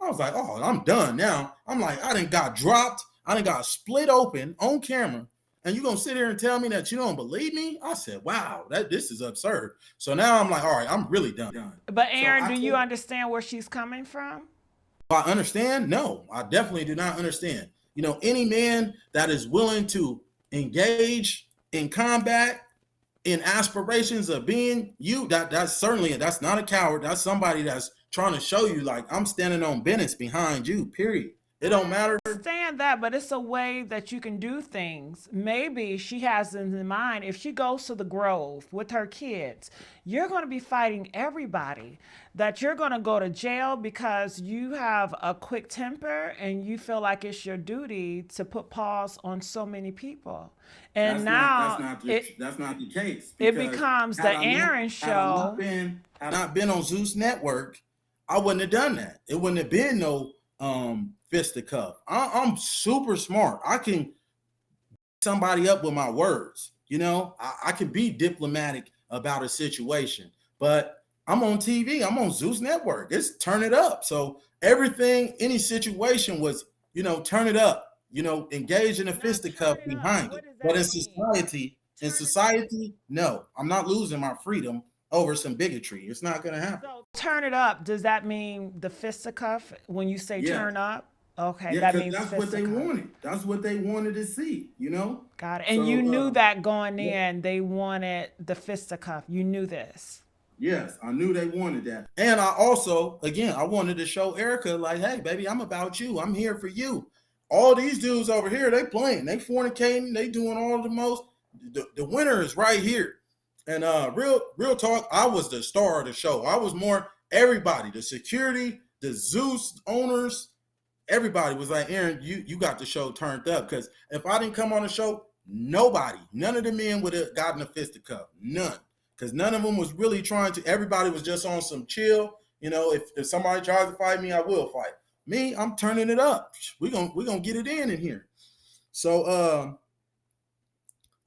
Speaker 1: I was like, oh, I'm done now. I'm like, I done got dropped. I done got split open on camera, and you gonna sit here and tell me that you don't believe me? I said, wow, this is absurd. So now I'm like, all right, I'm really done.
Speaker 3: But Aaron, do you understand where she's coming from?
Speaker 1: I understand? No, I definitely do not understand. Any man that is willing to engage in combat, in aspirations of being you, that's not a coward. That's somebody that's trying to show you, like, I'm standing on business behind you, period. It don't matter.
Speaker 3: Understand that, but it's a way that you can do things. Maybe she has in mind if she goes to the Grove with her kids, you're going to be fighting everybody, that you're going to go to jail because you have a quick temper and you feel like it's your duty to put pause on so many people. And
Speaker 1: That's not the case.
Speaker 3: It becomes the Aaron show.
Speaker 1: Had I not been on Zeus Network, I wouldn't have done that. It wouldn't have been no fisticuff. I'm super smart. I can somebody up with my words. I can be diplomatic about a situation, but I'm on TV. I'm on Zeus Network. It's turn it up. So everything, any situation was, turn it up. Engage in a fisticuff behind it. But in society, no, I'm not losing my freedom over some bigotry. It's not going to happen.
Speaker 3: So turn it up. Does that mean the fisticuff when you say turn up? Okay,
Speaker 1: yeah,
Speaker 3: that means
Speaker 1: that's what they wanted. That's what they wanted to see,
Speaker 3: Got it. And so, you knew that going in, they wanted the fisticuff. You knew this.
Speaker 1: Yes, I knew they wanted that. And I also, again, I wanted to show Erica, like, hey, baby, I'm about you. I'm here for you. All these dudes over here, they playing, they fornicating, they doing all the most. The winner is right here. And real talk, I was the star of the show. I was more everybody, the security, the Zeus owners, everybody was like, Aaron, you got the show turned up. Because if I didn't come on the show, none of the men would have gotten a fisticuff. None. Because none of them was really trying to. Everybody was just on some chill. If somebody tries to fight me, I will fight. Me, I'm turning it up. We're gonna get it in here. So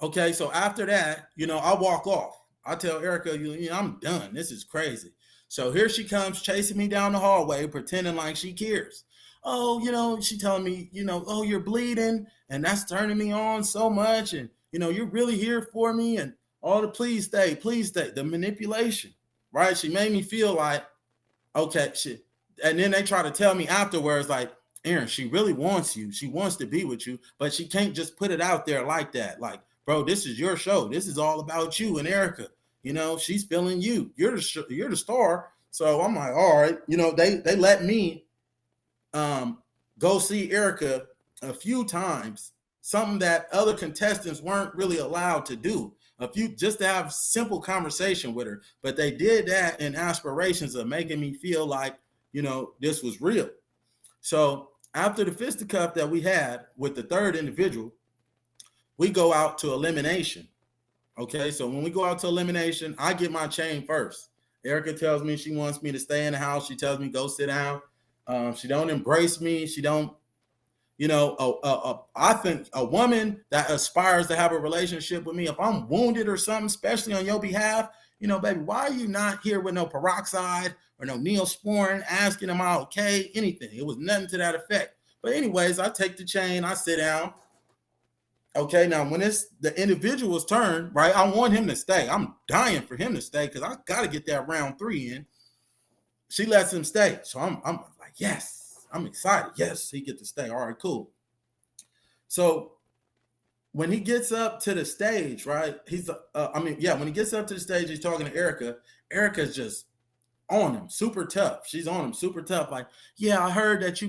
Speaker 1: okay, so after that, I walk off. I tell Erica, I'm done. This is crazy. So here she comes chasing me down the hallway, pretending like she cares. Oh, she telling me, oh, you're bleeding, and that's turning me on so much, and you're really here for me, and all the please stay, the manipulation, right? She made me feel like, okay, shit. And then they try to tell me afterwards, like, Aaron, she really wants you. She wants to be with you, but she can't just put it out there like that. Like, bro, this is your show. This is all about you and Erica. She's feeling you. You're the star. So I'm like, all right. They let me go see Erica a few times, something that other contestants weren't really allowed to do. Just to have simple conversation with her. But they did that in aspirations of making me feel like, this was real. So after the fisticuff that we had with the third individual, we go out to elimination. Okay, so when we go out to elimination, I get my chain first. Erica tells me she wants me to stay in the house. She tells me go sit down. She don't embrace me. She don't, I think a woman that aspires to have a relationship with me, if I'm wounded or something, especially on your behalf, baby, why are you not here with no peroxide or no Neosporin asking, am I okay? Anything. It was nothing to that effect. But anyways, I take the chain, I sit down. Okay, now when it's the individual's turn, right, I want him to stay. I'm dying for him to stay because I got to get that round 3 in. She lets him stay. So I'm like, yes, I'm excited. Yes, he get to stay. All right, cool. So when he gets up to the stage, right, when he gets up to the stage, he's talking to Erica. Erica's just on him, super tough. She's on him, super tough. Like, yeah, I heard that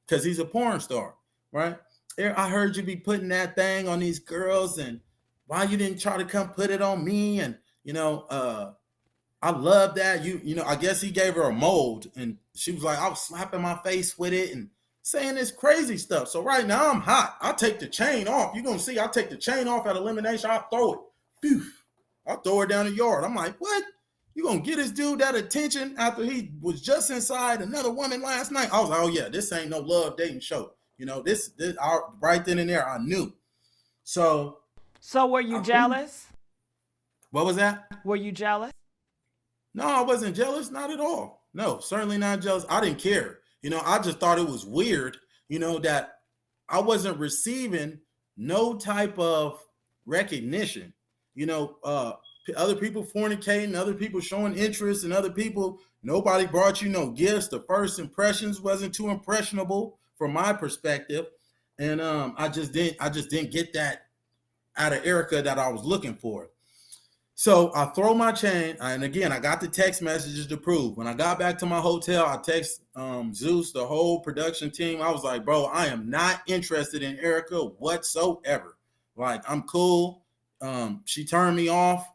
Speaker 1: because he's a porn star, right? I heard you be putting that thing on these girls, and why you didn't try to come put it on me? And, I love that. I guess he gave her a mold, and she was like, I was slapping my face with it and saying this crazy stuff. So right now I'm hot. I take the chain off. You're going to see, I take the chain off at elimination. I throw it. Phew. I throw it down the yard. I'm like, what? You going to get this dude that attention after he was just inside another woman last night? I was like, oh yeah, this ain't no love dating show. This right then and there, I knew. So
Speaker 3: were you jealous?
Speaker 1: What was that?
Speaker 3: Were you jealous?
Speaker 1: No, I wasn't jealous. Not at all. No, certainly not jealous. I didn't care. I just thought it was weird, that I wasn't receiving no type of recognition. Other people fornicating, other people showing interest, and other people, nobody brought you no gifts. The first impressions wasn't too impressionable from my perspective. And I just didn't get that out of Erica that I was looking for. So I throw my chain, and again, I got the text messages to prove. When I got back to my hotel, I text Zeus, the whole production team. I was like, bro, I am not interested in Erica whatsoever. Like, I'm cool. She turned me off.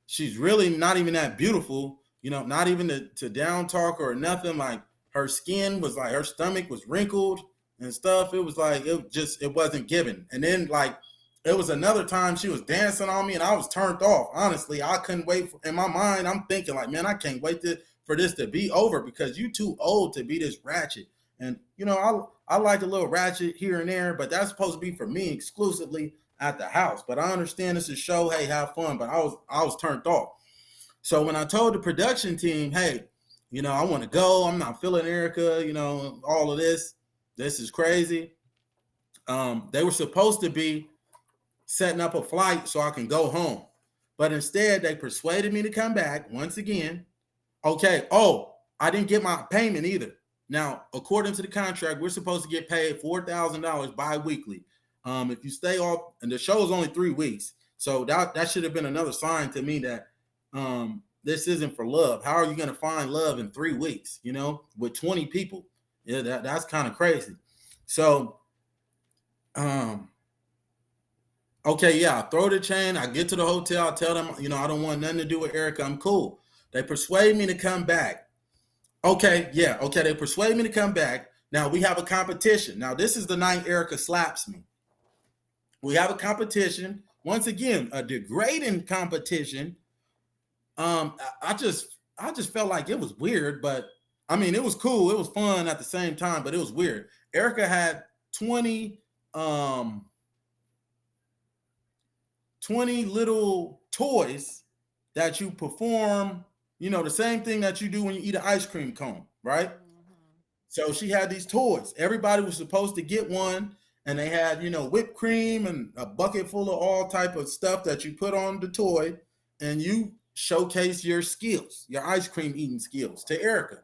Speaker 1: She's really not even that beautiful, not even to down talk or nothing. Like, her skin was like, her stomach was wrinkled and stuff. It was like, it wasn't given. And then, like, it was another time she was dancing on me and I was turned off. Honestly, I couldn't wait. In my mind, I'm thinking like, man, I can't wait for this to be over because you too old to be this ratchet. And, I like a little ratchet here and there, but that's supposed to be for me exclusively at the house. But I understand this is a show. Hey, have fun. But I was turned off. So when I told the production team, hey, I want to go. I'm not feeling Erica, all of this. This is crazy. They were supposed to be setting up a flight so I can go home. But instead, they persuaded me to come back once again. Okay. Oh, I didn't get my payment either. Now, according to the contract, we're supposed to get paid $4,000 bi-weekly. If you stay off, and the show is only 3 weeks. So that should have been another sign to me that this isn't for love. How are you going to find love in 3 weeks, with 20 people? Yeah, that's kind of crazy. So, okay, yeah, I throw the chain. I get to the hotel. I tell them, I don't want nothing to do with Erica. I'm cool. They persuade me to come back. Okay, yeah, okay. They persuade me to come back. Now we have a competition. Now this is the night Erica slaps me. We have a competition. Once again, a degrading competition. I just felt like it was weird, but I mean, it was cool. It was fun at the same time, but it was weird. Erica had 20 little toys that you perform, the same thing that you do when you eat an ice cream cone, right? Mm-hmm. So she had these toys. Everybody was supposed to get one, and they had, whipped cream and a bucket full of all type of stuff that you put on the toy, and you showcase your skills, your ice cream eating skills to Erica.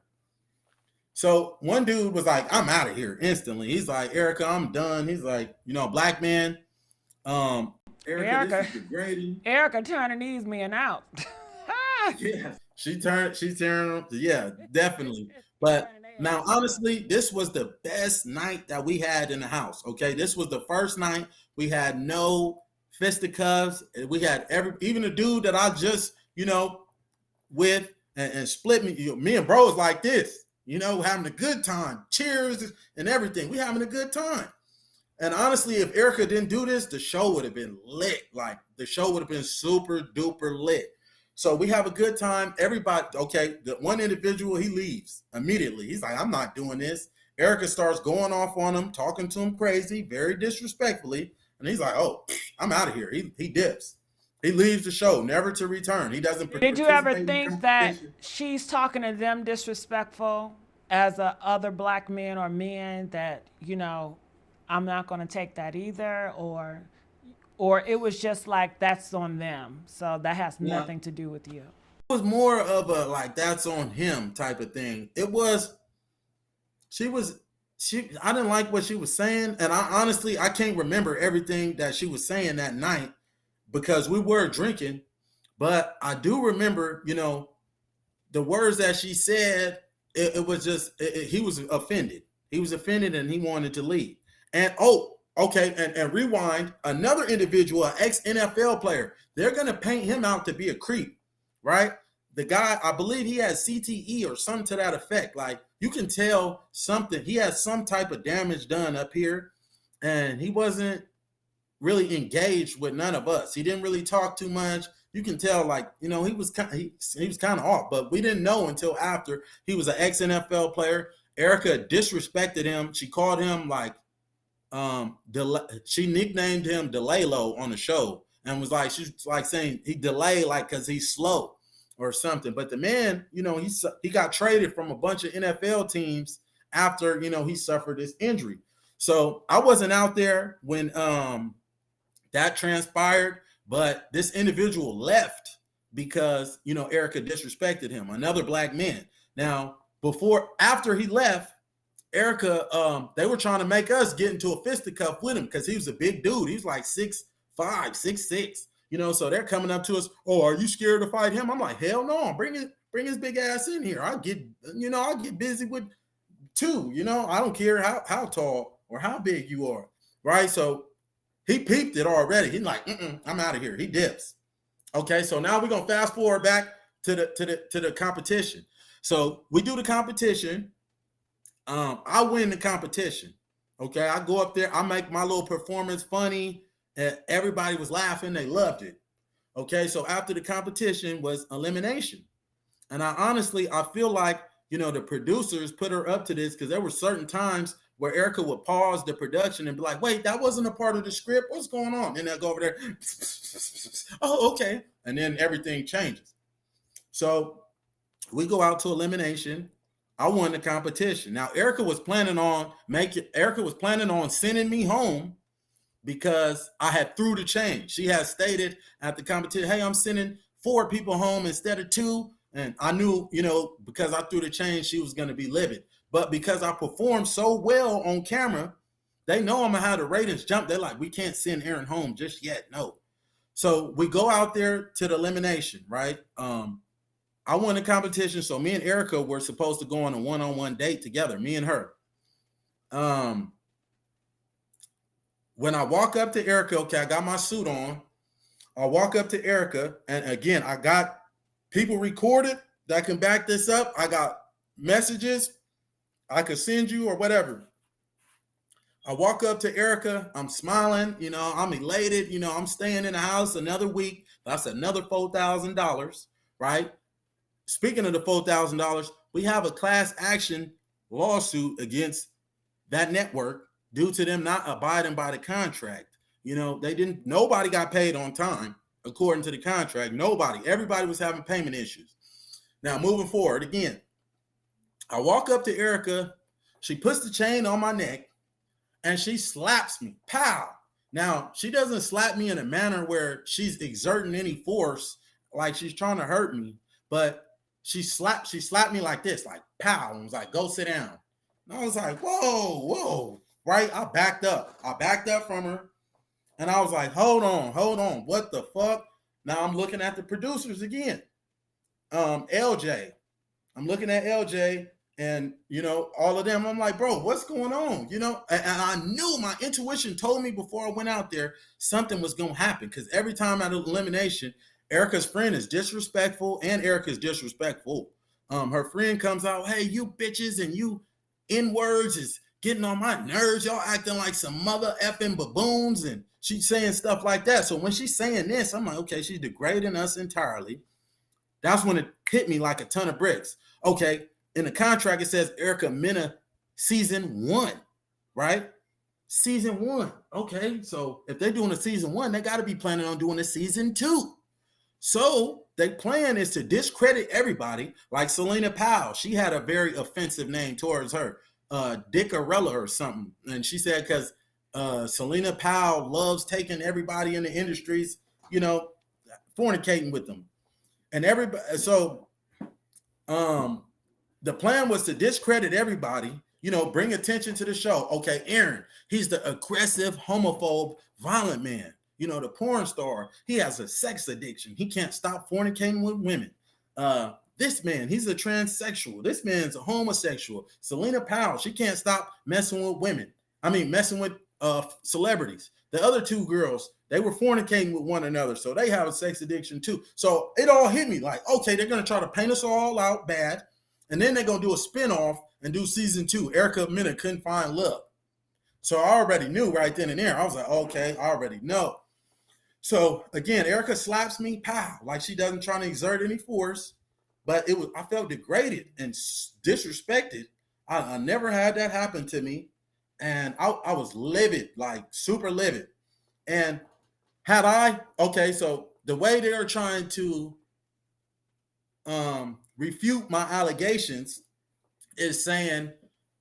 Speaker 1: So one dude was like, I'm out of here instantly. He's like, Erica, I'm done. He's like, black man. Erica
Speaker 3: turning these men out.
Speaker 1: Yeah, she turned them. Yeah, definitely. But now, honestly, this was the best night that we had in the house. Okay, this was the first night we had no fisticuffs. We had even the dude that I just, with and split me. Me and bros like this, having a good time. Cheers and everything. We having a good time. And honestly, if Erica didn't do this, the show would have been lit. Like, the show would have been super duper lit. So we have a good time. Everybody, okay, the one individual, he leaves immediately. He's like, I'm not doing this. Erica starts going off on him, talking to him crazy, very disrespectfully. And he's like, oh, I'm out of here. He dips. He leaves the show, never to return. He doesn't.
Speaker 3: Did you ever think that she's talking to them disrespectful as other black men or men that, I'm not going to take that either, or it was just like, that's on them, so that has nothing to do with you?
Speaker 1: It was more of a like, that's on him type of thing. It was, I didn't like what she was saying, and I can't remember everything that she was saying that night because we were drinking, but I do remember, the words that she said. It was just, he was offended. He was offended and he wanted to leave. And okay, and rewind, another individual, an ex-NFL player, they're going to paint him out to be a creep, right? The guy, I believe he has CTE or something to that effect. Like, you can tell something, he has some type of damage done up here, and he wasn't really engaged with none of us. He didn't really talk too much. You can tell, like, he was kind of off, but we didn't know until after. He was an ex-NFL player. Erica disrespected him. She called him like, she nicknamed him Delay-Lo on the show, and was like, she's like saying he delay like because he's slow or something. But the man, he got traded from a bunch of NFL teams after he suffered this injury. So I wasn't out there when that transpired, but this individual left because Erica disrespected him, another black man. Now after he left, Erica, they were trying to make us get into a fisticuff with him because he was a big dude. He was like 6'5", 6'5", 6'6", so they're coming up to us. Oh, are you scared to fight him? I'm like, hell no, bring his big ass in here. I'll get busy with two, I don't care how tall or how big you are. Right. So he peeped it already. He's like, I'm out of here. He dips. Okay. So now we're going to fast forward back to the competition. So we do the competition. I win the competition. Okay. I go up there. I make my little performance funny. Everybody was laughing. They loved it. Okay. So after the competition was elimination. And I feel like, the producers put her up to this because there were certain times where Erica would pause the production and be like, wait, that wasn't a part of the script. What's going on? And they'll go over there. Oh, okay. And then everything changes. So we go out to elimination. I won the competition. Now, Erica was planning on sending me home because I had threw the change. She had stated at the competition, hey, I'm sending 4 people home instead of 2. And I knew, because I threw the change, she was going to be livid. But because I performed so well on camera, they know I'm going to have the ratings jump. They're like, we can't send Aaron home just yet. No. So we go out there to the elimination, right? I won the competition. So me and Erica were supposed to go on a one-on-one date together, me and her. When I walk up to Erica, okay, I got my suit on. I walk up to Erica, and again, I got people recorded that can back this up. I got messages I could send you or whatever. I walk up to Erica. I'm smiling. I'm elated. I'm staying in the house another week. That's another $4,000, right? Speaking of the $4,000, we have a class action lawsuit against that network due to them not abiding by the contract. Nobody got paid on time. According to the contract, everybody was having payment issues. Now, moving forward, again, I walk up to Erica. She puts the chain on my neck and she slaps me. Pow. Now, she doesn't slap me in a manner where she's exerting any force, like she's trying to hurt me, but she slapped me like this, like pow, and was like, go sit down. And I was like, whoa, right? I backed up from her. And I was like, hold on. What the fuck? Now I'm looking at the producers again. LJ. I'm looking at LJ and, all of them. I'm like, bro, what's going on? And I knew, my intuition told me before I went out there, something was going to happen. Because every time at elimination, Erica's friend is disrespectful and Erica's disrespectful. Her friend comes out, hey, you bitches and you N-words is getting on my nerves. Y'all acting like some mother effing baboons. And she's saying stuff like that. So when she's saying this, I'm like, okay, she's degrading us entirely. That's when it hit me like a ton of bricks. Okay, in the contract, it says Erica Mena season 1, right? Season 1. Okay, so if they're doing a season 1, they got to be planning on doing a season 2. So their plan is to discredit everybody, like Selena Powell. She had a very offensive name towards her, Dickarella or something. And she said because Selena Powell loves taking everybody in the industries, fornicating with them. And everybody, so the plan was to discredit everybody, bring attention to the show. Okay, Aaron, he's the aggressive, homophobe, violent man. The porn star, he has a sex addiction. He can't stop fornicating with women. This man, he's a transsexual. This man's a homosexual. Selena Powell, she can't stop messing with women. Messing with celebrities. The other 2 girls, they were fornicating with one another. So they have a sex addiction too. So it all hit me like, okay, they're going to try to paint us all out bad. And then they're going to do a spinoff and do season 2. Erica Mena couldn't find love. So I already knew right then and there. I was like, okay, I already know. So again, Erica slaps me, pow, like she doesn't try to exert any force, but I felt degraded and disrespected. I never had that happen to me. And I was livid, like super livid. And so the way they're trying to refute my allegations is saying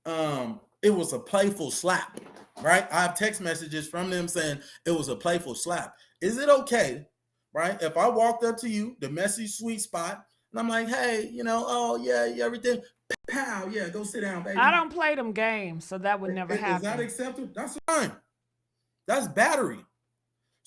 Speaker 1: it was a playful slap, right? I have text messages from them saying it was a playful slap. Is it okay, right? If I walked up to you, the messy sweet spot, and I'm like, hey, oh yeah, everything, pow, yeah, go sit down, baby.
Speaker 3: I don't play them games, so that would never happen.
Speaker 1: Is that acceptable? That's fine. That's battery.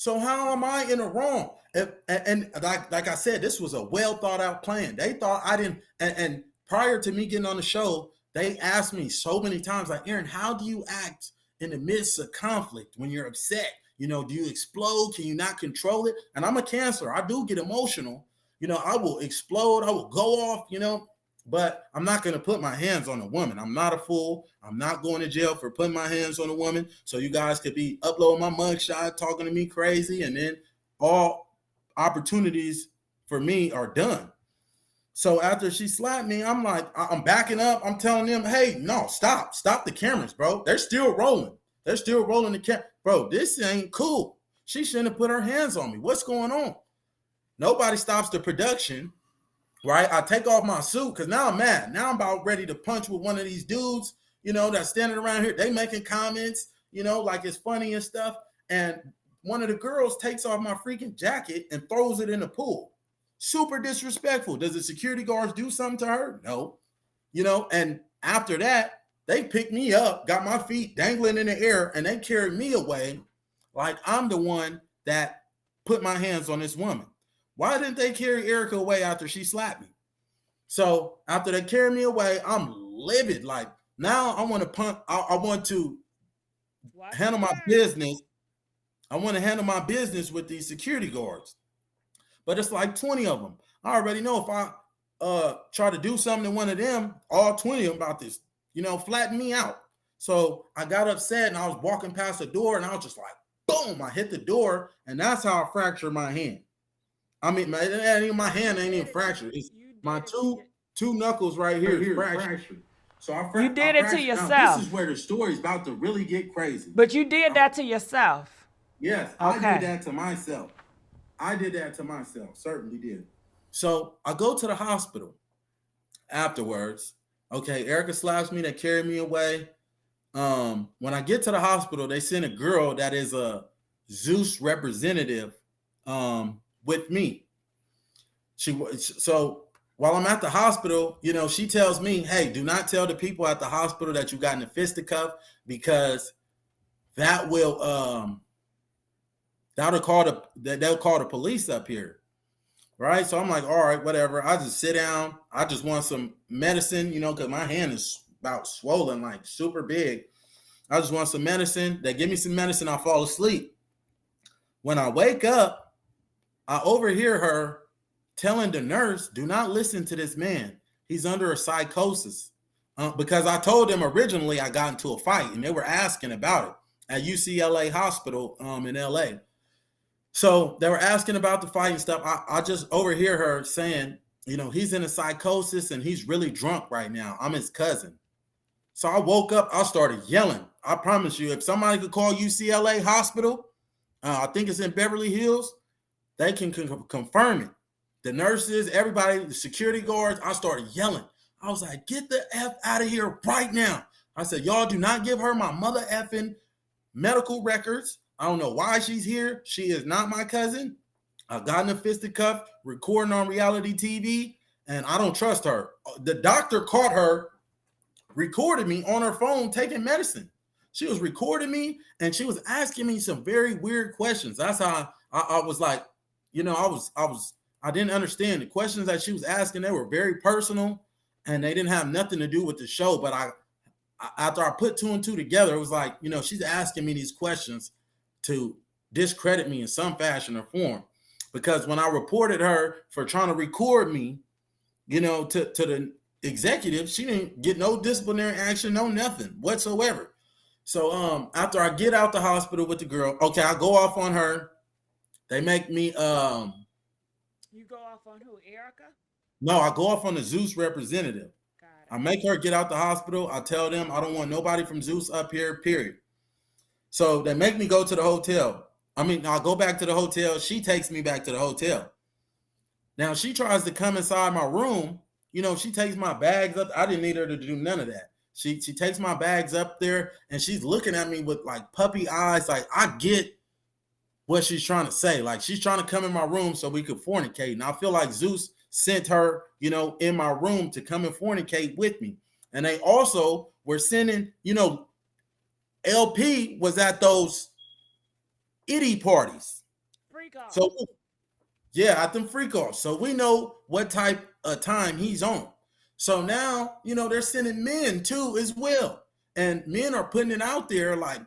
Speaker 1: So how am I in the wrong? And like I said, this was a well thought out plan. They thought I didn't. And prior to me getting on the show, they asked me so many times, like, Aaron, how do you act in the midst of conflict when you're upset? You know, do you explode? Can you not control it? And I'm a Cancer. I do get emotional. You know, I will explode. I will go off. You know, but I'm not going to put my hands on a woman. I'm not a fool. I'm not going to jail for putting my hands on a woman. So you guys could be uploading my mugshot, talking to me crazy, and then all opportunities for me are done. So after she slapped me, I'm like, I'm backing up. I'm telling them, hey, no, stop the cameras, bro. They're still rolling. They're still rolling the camera. Bro, this ain't cool. She shouldn't have put her hands on me. What's going on? Nobody stops the production. Right, I take off my suit because now I'm mad. Now I'm about ready to punch with one of these dudes, you know, that's standing around here. They making comments, you know, like it's funny and stuff. And one of the girls takes off my freaking jacket and throws it in the pool. Super disrespectful. Does the security guards do something to her? No. You know, and after that, they picked me up, got my feet dangling in the air, and they carried me away like I'm the one that put my hands on this woman. Why didn't they carry Erica away after she slapped me? So after they carry me away, I'm livid. Like now I want to punt. I want to handle my business. I want to handle my business with these security guards. But it's like 20 of them. I already know if I try to do something to one of them, all 20 of them about this, you know, flatten me out. So I got upset and I was walking past the door and I was just like, boom, I hit the door and that's how I fractured my hand. I mean, my hand ain't even fractured. It's my two knuckles right here is fractured. So
Speaker 3: you did it to yourself.
Speaker 1: Now, this is where the story's about to really get crazy.
Speaker 3: But you did that to yourself.
Speaker 1: Yes, okay. I did that to myself. Certainly did. So I go to the hospital afterwards. Okay, Erica slaps me. They carry me away. When I get to the hospital, they send a girl that is a Zeus representative with me. So while I'm at the hospital, you know, she tells me, hey, do not tell the people at the hospital that you got in a fisticuff because that will they'll call the police up here. Right. So I'm like, all right, whatever. I just sit down. I just want some medicine, you know, because my hand is about swollen, like super big. I just want some medicine. They give me some medicine. I fall asleep. When I wake up, I overhear her telling the nurse, do not listen to this man. He's under a psychosis. Because I told them originally I got into a fight and they were asking about it at UCLA Hospital in LA. So they were asking about the fight and stuff. I just overhear her saying, you know, he's in a psychosis and he's really drunk right now. I'm his cousin. So I woke up, I started yelling. I promise you, if somebody could call UCLA Hospital, I think it's in Beverly Hills, they can confirm it. The nurses, everybody, the security guards, I started yelling. I was like, get the F out of here right now. I said, y'all do not give her my mother effing medical records. I don't know why she's here. She is not my cousin. I got in a fisticuff recording on reality TV, and I don't trust her. The doctor caught her, recorded me on her phone taking medicine. She was recording me, and she was asking me some very weird questions. That's how I was like, you know, I didn't understand the questions that she was asking. They were very personal, and they didn't have nothing to do with the show. But after I put two and two together, it was like, you know, she's asking me these questions to discredit me in some fashion or form. Because when I reported her for trying to record me, you know, to the executive, she didn't get no disciplinary action, no nothing whatsoever. So after I get out the hospital with the girl, okay, I go off on her. They make me
Speaker 3: You go off on who, Erica?
Speaker 1: No, I go off on the Zeus representative. I make her get out the hospital. I tell them I don't want nobody from Zeus up here, period. So they make me go to the hotel. I mean, I'll go back to the hotel. She takes me back to the hotel. Now she tries to come inside my room. You know, she takes my bags up. I didn't need her to do none of that. She takes my bags up there and she's looking at me with like puppy eyes. Like, I get what she's trying to say. Like, she's trying to come in my room so we could fornicate. And I feel like Zeus sent her, you know, in my room to come and fornicate with me. And they also were sending, you know, LP was at those itty parties.
Speaker 3: freak off.
Speaker 1: So yeah, at them freak offs. So we know what type of time he's on. So now, they're sending men too as well. And men are putting it out there like,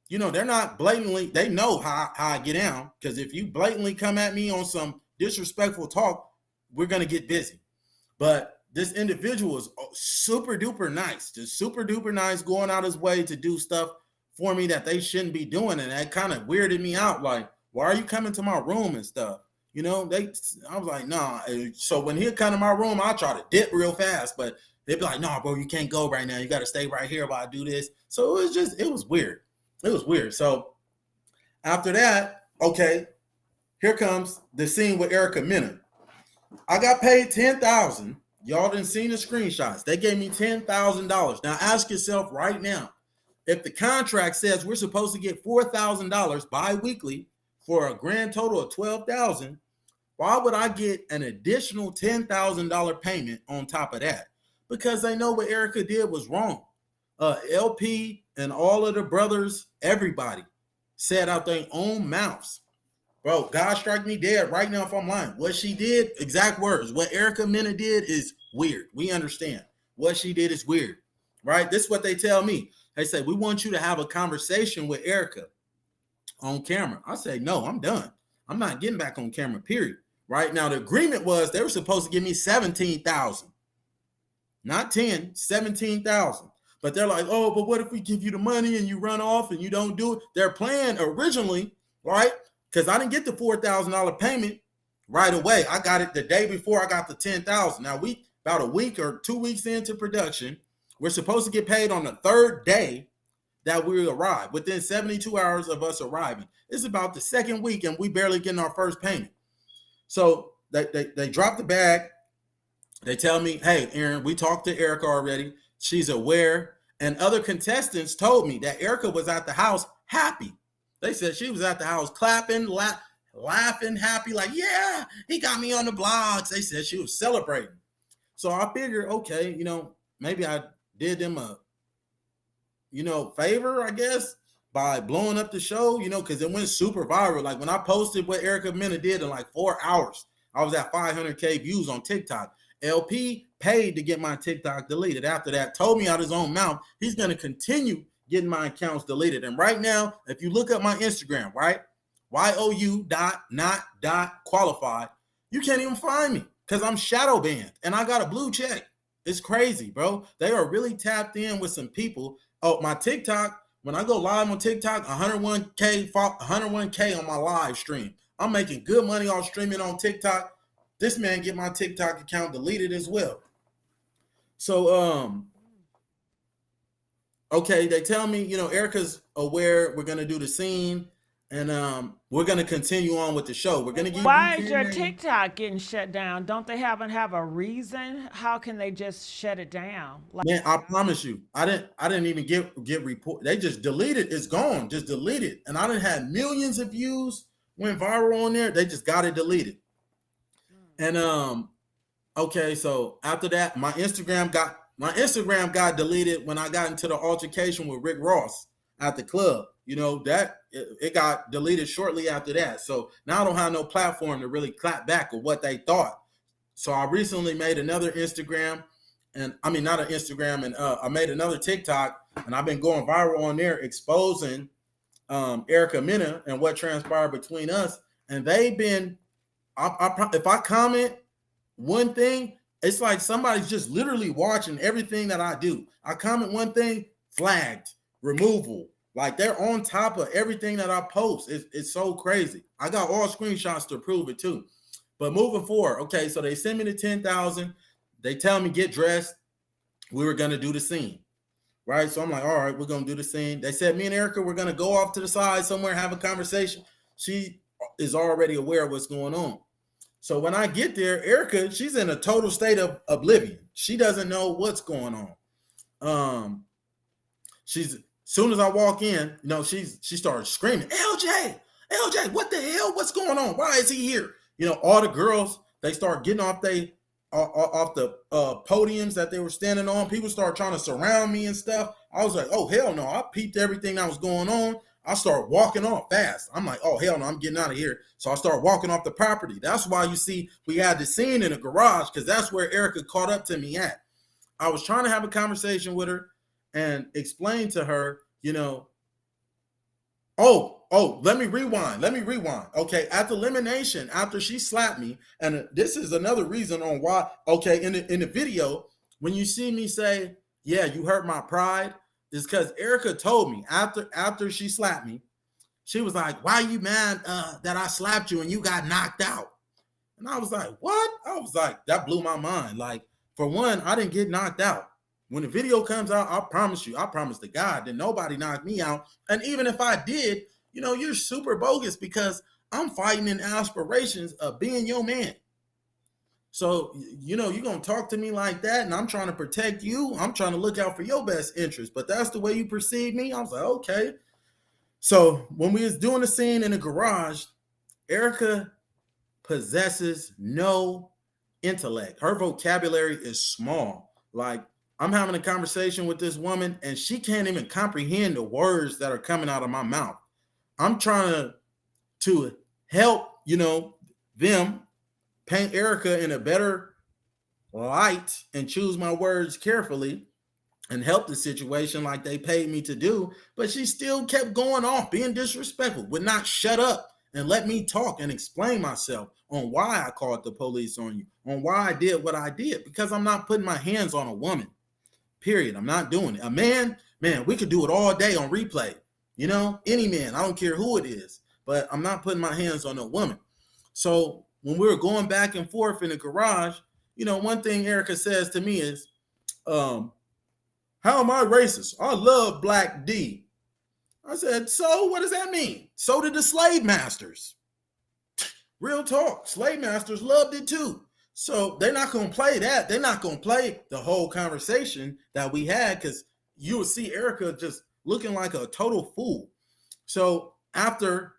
Speaker 1: they're not blatantly, they know how I get down. Because if you blatantly come at me on some disrespectful talk, we're going to get busy. But this individual is super duper nice, just super duper nice, going out his way to do stuff for me that they shouldn't be doing. And that kind of weirded me out. Like, why are you coming to my room and stuff? I was like, nah. So when he'd come to my room, I try to dip real fast, but they'd be like, nah, bro, you can't go right now. You got to stay right here while I do this. So it was weird. It was weird. So after that, okay, here comes the scene with Erica Mena. I got paid $10,000. Y'all didn't see the screenshots. They gave me $10,000. Now ask yourself right now, if the contract says we're supposed to get $4,000 bi-weekly for a grand total of $12,000, why would I get an additional $10,000 payment on top of that? Because they know what Erica did was wrong. LP and all of the brothers, everybody said out their own mouths, bro, God strike me dead right now if I'm lying. What she did, exact words, what Erica Mena did is weird. We understand. What she did is weird, right? This is what they tell me. They say, we want you to have a conversation with Erica on camera. I say, no, I'm done. I'm not getting back on camera, period. Right now, the agreement was they were supposed to give me $17,000, not 10, 17,000. But they're like, oh, but what if we give you the money and you run off and you don't do it? Their plan originally, right? Because I didn't get the $4,000 payment right away. I got it the day before I got the $10,000. Now about a week or 2 weeks into production, we're supposed to get paid on the third day that we arrive, within 72 hours of us arriving. It's about the second week and we barely getting our first payment. So they drop the bag. They tell me, hey, Aaron, we talked to Erica already. She's aware. And other contestants told me that Erica was at the house happy. They said she was at the house clapping, laughing, happy, like, yeah, he got me on the blogs. They said she was celebrating. So I figured, okay, maybe I did them a, favor, I guess, by blowing up the show, because it went super viral. Like when I posted what Erica Mena did in like 4 hours, I was at 500K views on TikTok. LP paid to get my TikTok deleted. After that, told me out his own mouth, he's going to continue getting my accounts deleted. And right now, if you look up my Instagram, right, YOU.not.qualified, you can't even find me because I'm shadow banned and I got a blue check. It's crazy, bro. They are really tapped in with some people. Oh, my TikTok, when I go live on TikTok, 101K on my live stream. I'm making good money off streaming on TikTok. This man get my TikTok account deleted as well. So, okay, they tell me, Erica's aware we're going to do the scene and we're going to continue on with the show. We're going to give
Speaker 3: Why is your TikTok getting shut down? Don't they have a reason? How can they just shut it down?
Speaker 1: Man, I promise you, I didn't even get report. They just deleted. It's gone. Just deleted. And I didn't have millions of views, went viral on there. They just got it deleted. And okay, so after that, my Instagram got deleted when I got into the altercation with Rick Ross at the club. That it got deleted shortly after that. So now I don't have no platform to really clap back of what they thought. So I recently made another Instagram, and I mean not an Instagram, and I made another TikTok, and I've been going viral on there exposing Erica Mena and what transpired between us. And they've been, if I comment one thing, it's like somebody's just literally watching everything that I do. I comment one thing, flagged, removal. Like they're on top of everything that I post. It's so crazy. I got all screenshots to prove it too. But moving forward, okay, so they send me the 10,000. They tell me get dressed. We were gonna do the scene, right? So I'm like, all right, we're gonna do the scene. They said me and Erica, we're gonna go off to the side somewhere, have a conversation. She is already aware of what's going on. So when I get there, Erica, she's in a total state of oblivion. She doesn't know what's going on. She's soon as I walk in, she started screaming, LJ, what the hell? What's going on? Why is he here? All the girls, they start getting off the podiums that they were standing on. People start trying to surround me and stuff. I was like, oh, hell no. I peeped everything that was going on. I start walking off fast. I'm like, oh, hell no, I'm getting out of here. So I start walking off the property. That's why you see we had the scene in the garage, because that's where Erica caught up to me at. I was trying to have a conversation with her and explain to her, let me rewind. Okay, at the elimination, after she slapped me, and this is another reason on why, okay, in the video, when you see me say, yeah, you hurt my pride, is because Erica told me after she slapped me, she was like, why are you mad that I slapped you and you got knocked out? And I was like, what? I was like, that blew my mind. Like, for one, I didn't get knocked out. When the video comes out, I promise to God that nobody knocked me out. And even if I did, you're super bogus, because I'm fighting in aspirations of being your man. So, you're going to talk to me like that, and I'm trying to protect you. I'm trying to look out for your best interest, but that's the way you perceive me. I was like, okay. So when we was doing the scene in the garage, Erica possesses no intellect. Her vocabulary is small. Like, I'm having a conversation with this woman and she can't even comprehend the words that are coming out of my mouth. I'm trying to help, them paint Erica in a better light and choose my words carefully and help the situation like they paid me to do. But she still kept going off, being disrespectful, would not shut up and let me talk and explain myself on why I called the police on you, on why I did what I did, because I'm not putting my hands on a woman. Period. I'm not doing it. A man, we could do it all day on replay. Any man, I don't care who it is, but I'm not putting my hands on a woman. So when we were going back and forth in the garage, one thing Erica says to me is, how am I racist? I love Black D. I said, so what does that mean? So did the slave masters. Real talk. Slave masters loved it too. So they're not going to play that. They're not going to play the whole conversation that we had, because you will see Erica just looking like a total fool. So after,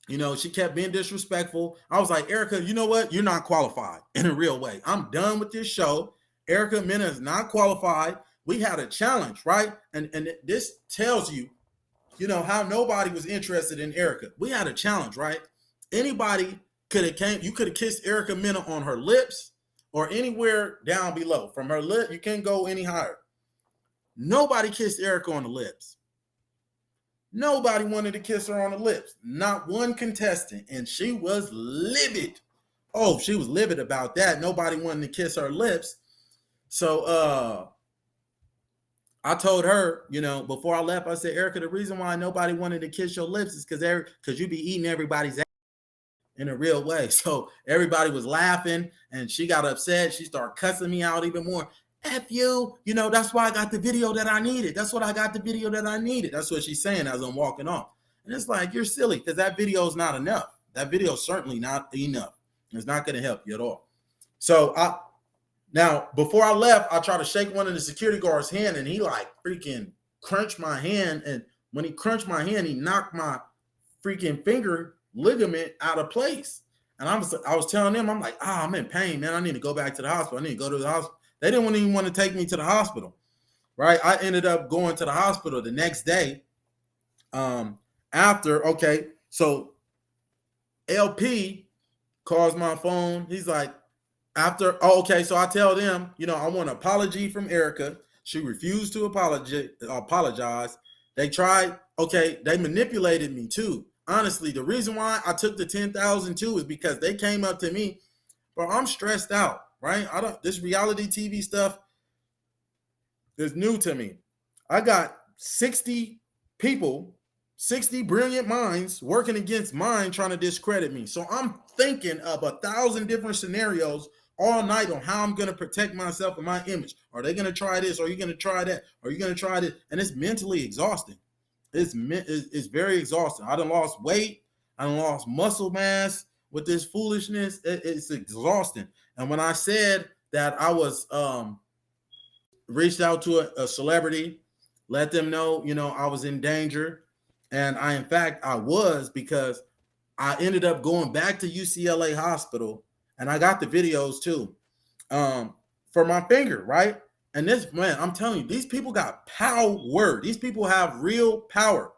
Speaker 1: she kept being disrespectful, I was like, Erica, you know what? You're not qualified in a real way. I'm done with this show. Erica Mena is not qualified. We had a challenge, right? And this tells you, how nobody was interested in Erica. We had a challenge, right? Anybody you could have kissed Erica Mena on her lips or anywhere down below. From her lip, you can't go any higher. Nobody kissed Erica on the lips. Nobody wanted to kiss her on the lips. Not one contestant. And she was livid. Oh, she was livid about that. Nobody wanted to kiss her lips. So I told her, before I left, I said, Erica, the reason why nobody wanted to kiss your lips is because you be eating everybody's ass in a real way. So everybody was laughing and she got upset. She started cussing me out even more. F you, that's why I got the video that I needed. That's what I got the video that I needed. That's what she's saying as I'm walking off. And it's like, you're silly, because that video is not enough. That video is certainly not enough. It's not going to help you at all. So now, before I left, I tried to shake one of the security guards' hand, and he like freaking crunched my hand. And when he crunched my hand, he knocked my freaking finger ligament out of place. And I was telling them, I'm like, I'm in pain, man. I need to go back to the hospital. I need to go to the hospital. They didn't even want to take me to the hospital, right? I ended up going to the hospital the next day. So LP calls my phone. He's like, so I tell them, I want an apology from Erica. She refused to apologize. They tried, they manipulated me too. Honestly, the reason why I took the 10,000 too is because they came up to me, but I'm stressed out, right? This reality TV stuff is new to me. I got 60 people, 60 brilliant minds working against mine, trying to discredit me. So I'm thinking of 1,000 different scenarios all night on how I'm going to protect myself and my image. Are they going to try this? Are you going to try that? Are you going to try this? And it's mentally exhausting. It's very exhausting. I done lost weight. I done lost muscle mass with this foolishness. It's exhausting. And when I said that I was reached out to a celebrity, let them know, I was in danger. And I was, because I ended up going back to UCLA hospital, and I got the videos too, for my finger, right? And I'm telling you, these people got power. These people have real power.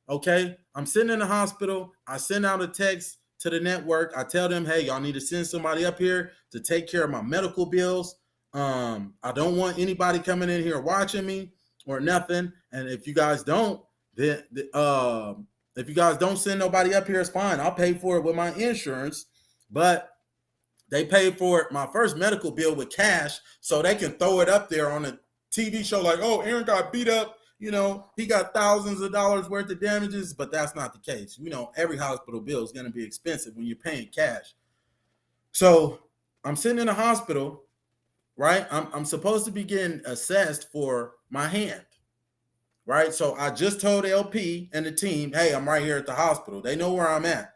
Speaker 1: Okay, I'm sitting in the hospital. I send out a text to the network. I tell them, hey, y'all need to send somebody up here to take care of my medical bills. I don't want anybody coming in here watching me or nothing. And if you guys don't, then if you guys don't send nobody up here, it's fine. I'll pay for it with my insurance. But they paid for it, my first medical bill with cash, so they can throw it up there on a TV show like, oh, Aaron got beat up. He got thousands of dollars worth of damages, but that's not the case. Every hospital bill is going to be expensive when you're paying cash. So I'm sitting in the hospital, right? I'm supposed to be getting assessed for my hand, right? So I just told LP and the team, hey, I'm right here at the hospital. They know where I'm at.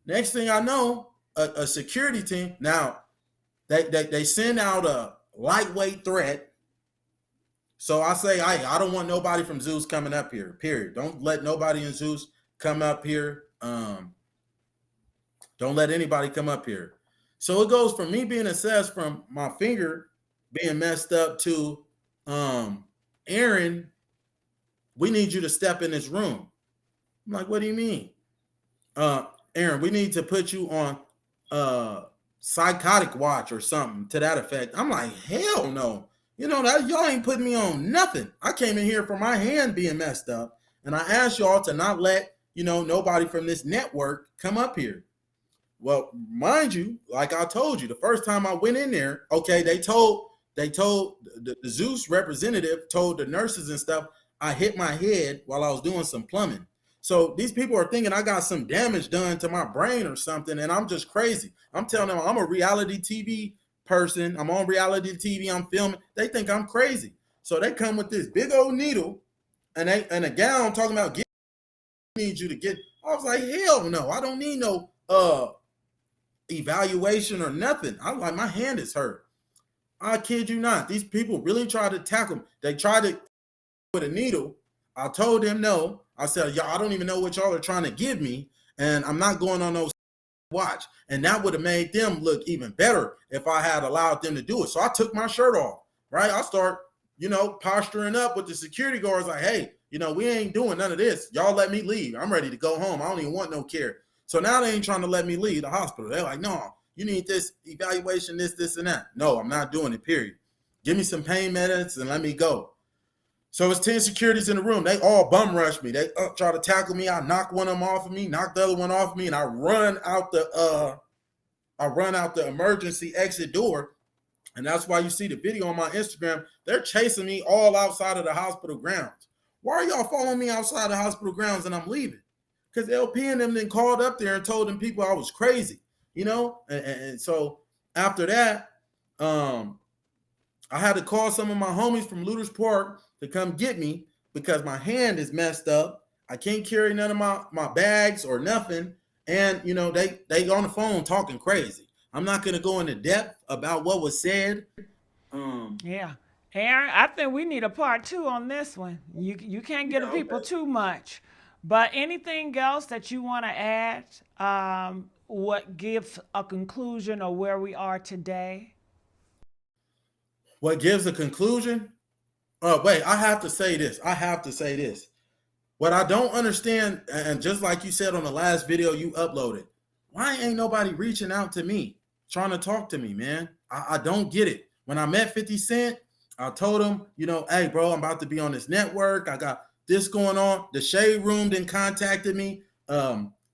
Speaker 1: Next thing I know, a security team, now they send out a lightweight threat. So I say, I don't want nobody from Zeus coming up here, period. Don't let nobody in Zeus come up here. Don't let anybody come up here. So it goes from me being assessed from my finger being messed up to Aaron, we need you to step in this room. I'm like, what do you mean? Aaron, we need to put you on psychotic watch or something to that effect. I'm like, hell no. That y'all ain't putting me on nothing. I came in here for my hand being messed up, and I asked y'all to not let nobody from this network come up here. Well, mind you, like I told you, the first time I went in there, okay, they told the Zeus representative told the nurses and stuff I hit my head while I was doing some plumbing. So these people are thinking I got some damage done to my brain or something, and I'm just crazy. I'm telling them I'm a reality TV person. I'm on reality TV. I'm filming. They think I'm crazy. So they come with this big old needle and a gown talking about need you to get. I was like, hell no, I don't need no evaluation or nothing. I'm like, my hand is hurt. I kid you not. These people really tried to tackle me. They tried to with a needle. I told them no. I said, y'all, I don't even know what y'all are trying to give me, and I'm not going on no watch. And that would have made them look even better if I had allowed them to do it. So I took my shirt off, right? I start, posturing up with the security guards like, hey, we ain't doing none of this. Y'all let me leave. I'm ready to go home. I don't even want no care. So now they ain't trying to let me leave the hospital. They're like, no, you need this evaluation, this, and that. No, I'm not doing it, period. Give me some pain medicines and let me go. So it's 10 securities in the room. They all bum rush me. They try to tackle me. I knock one of them off of me, knock the other one off of me, and I run out the emergency exit door. And that's why you see the video on my Instagram. They're chasing me all outside of the hospital grounds. Why are y'all following me outside the hospital grounds and I'm leaving? Because LP and them then called up there and told them people I was crazy, And so after that, I had to call some of my homies from Looters Park to come get me because my hand is messed up. I can't carry none of my bags or nothing. And, they on the phone talking crazy. I'm not going to go into depth about what was said.
Speaker 3: Yeah. Aaron, I think we need a part 2 on this one. You can't get the people too much. But anything else that you want to add? What gives a conclusion of where we are today?
Speaker 1: What gives a conclusion? Oh, wait, I have to say this. What I don't understand, and just like you said on the last video you uploaded, why ain't nobody reaching out to me, trying to talk to me, man? I don't get it. When I met 50 Cent, I told him, hey, bro, I'm about to be on this network. I got this going on. The Shade Room then contacted me.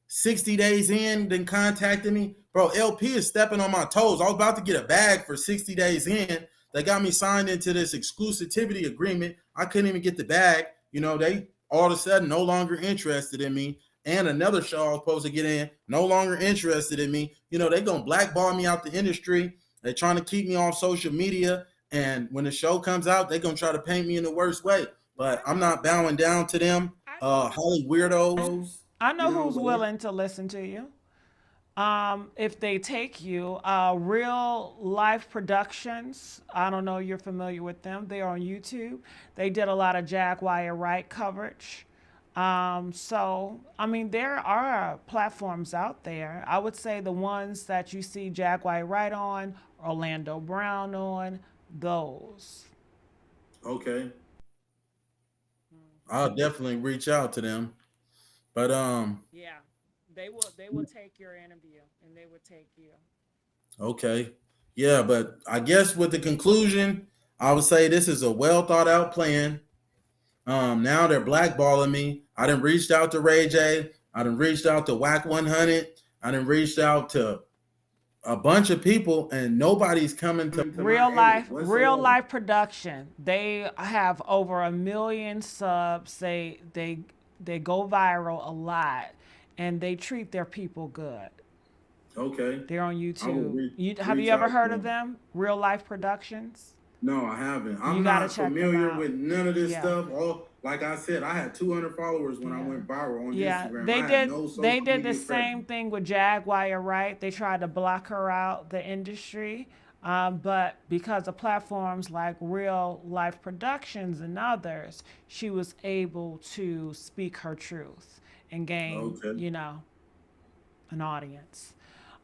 Speaker 1: 60 days in, then contacted me. Bro, LP is stepping on my toes. I was about to get a bag for 60 days in. They got me signed into this exclusivity agreement. I couldn't even get the bag. They all of a sudden no longer interested in me. And another show I was supposed to get in, no longer interested in me. They gonna blackball me out the industry. They're trying to keep me on social media. And when the show comes out, they're gonna try to paint me in the worst way. But I'm not bowing down to them. Holy weirdos.
Speaker 3: I know who's willing to listen to you. If they take you, Real Life Productions, I don't know, you're familiar with them. They're on YouTube. They did a lot of Jaguar Wright coverage. There are platforms out there. I would say the ones that you see Jaguar Wright on, Orlando Brown on, those.
Speaker 1: Okay. I'll definitely reach out to them. But
Speaker 3: Yeah, they will take your interview and they will take you.
Speaker 1: okay. Yeah, but I guess with the conclusion, I would say this is a well thought out plan. Now they're blackballing me. I done reached out to Ray J. I done reached out to Whack 100. I done reached out to a bunch of people, and nobody's coming to
Speaker 3: Real life production. They have over 1 million subs. They go viral a lot, and they treat their people good.
Speaker 1: Okay.
Speaker 3: They're on
Speaker 1: I will
Speaker 3: YouTube. Have
Speaker 1: reach
Speaker 3: you ever
Speaker 1: out to
Speaker 3: heard of
Speaker 1: them.
Speaker 3: them? Real life productions.
Speaker 1: No, I haven't.
Speaker 3: You
Speaker 1: I'm
Speaker 3: gotta
Speaker 1: not
Speaker 3: check them
Speaker 1: familiar
Speaker 3: out.
Speaker 1: with none of this
Speaker 3: Yeah.
Speaker 1: stuff. All like I said, I had 200 followers when I
Speaker 3: Yeah.
Speaker 1: went viral on
Speaker 3: Yeah,
Speaker 1: Instagram.
Speaker 3: they
Speaker 1: I had
Speaker 3: did.
Speaker 1: no social
Speaker 3: They did the
Speaker 1: media
Speaker 3: same
Speaker 1: presence.
Speaker 3: thing with Jaguar, right? They tried to block her out the industry, but because of platforms like Real Life Productions and others, she was able to speak her truth and gain,
Speaker 1: Okay.
Speaker 3: an audience.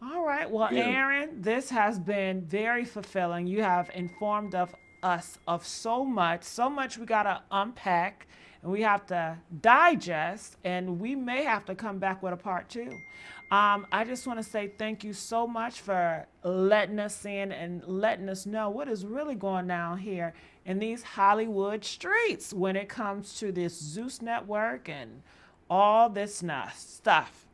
Speaker 3: All right. Well,
Speaker 1: Yeah.
Speaker 3: Aaron, this has been very fulfilling. You have informed of us of so much we got to unpack and we have to digest, and we may have to come back with a part two. I just want to say thank you so much for letting us in and letting us know what is really going down here in these Hollywood streets when it comes to this Zeus network and all this stuff.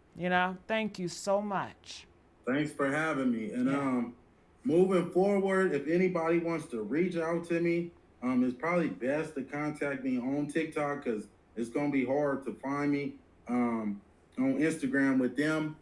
Speaker 3: Thank you so much.
Speaker 1: Thanks for having me. And
Speaker 3: Yeah.
Speaker 1: moving forward, if anybody wants to reach out to me, it's probably best to contact me on TikTok because it's gonna be hard to find me on Instagram with them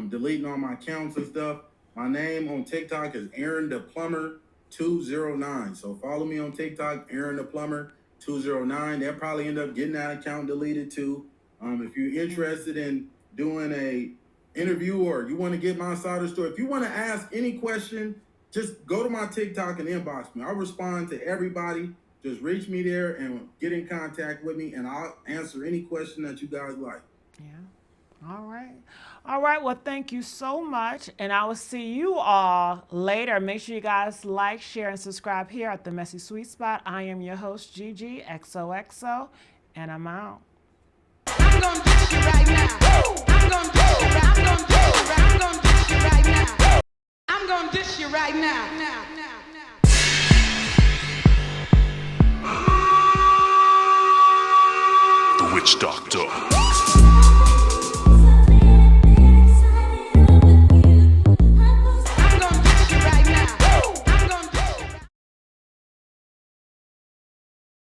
Speaker 1: deleting all my accounts and stuff. My name on TikTok is Aaron the Plumber 209. So follow me on TikTok, Aaron the Plumber 209. They'll probably end up getting that account deleted too. If you're interested in doing a interview or you want to get my side of the story, if you want to ask any question, just go to my TikTok and inbox me. I'll respond to everybody. Just reach me there and get in contact with me, and I'll answer any question that you guys like.
Speaker 3: Yeah. All right. All right. Well, thank you so much. And I will see you all later. Make sure you guys like, share, and subscribe here at the Messy Sweet Spot. I am your host, Gigi XOXO, and I'm out.
Speaker 2: I'm gonna dish you right now. I'm gonna dish you right. I'm gonna dish you right. I'm gonna dish you right now. I'm gonna dish you right now.
Speaker 4: The Witch Doctor.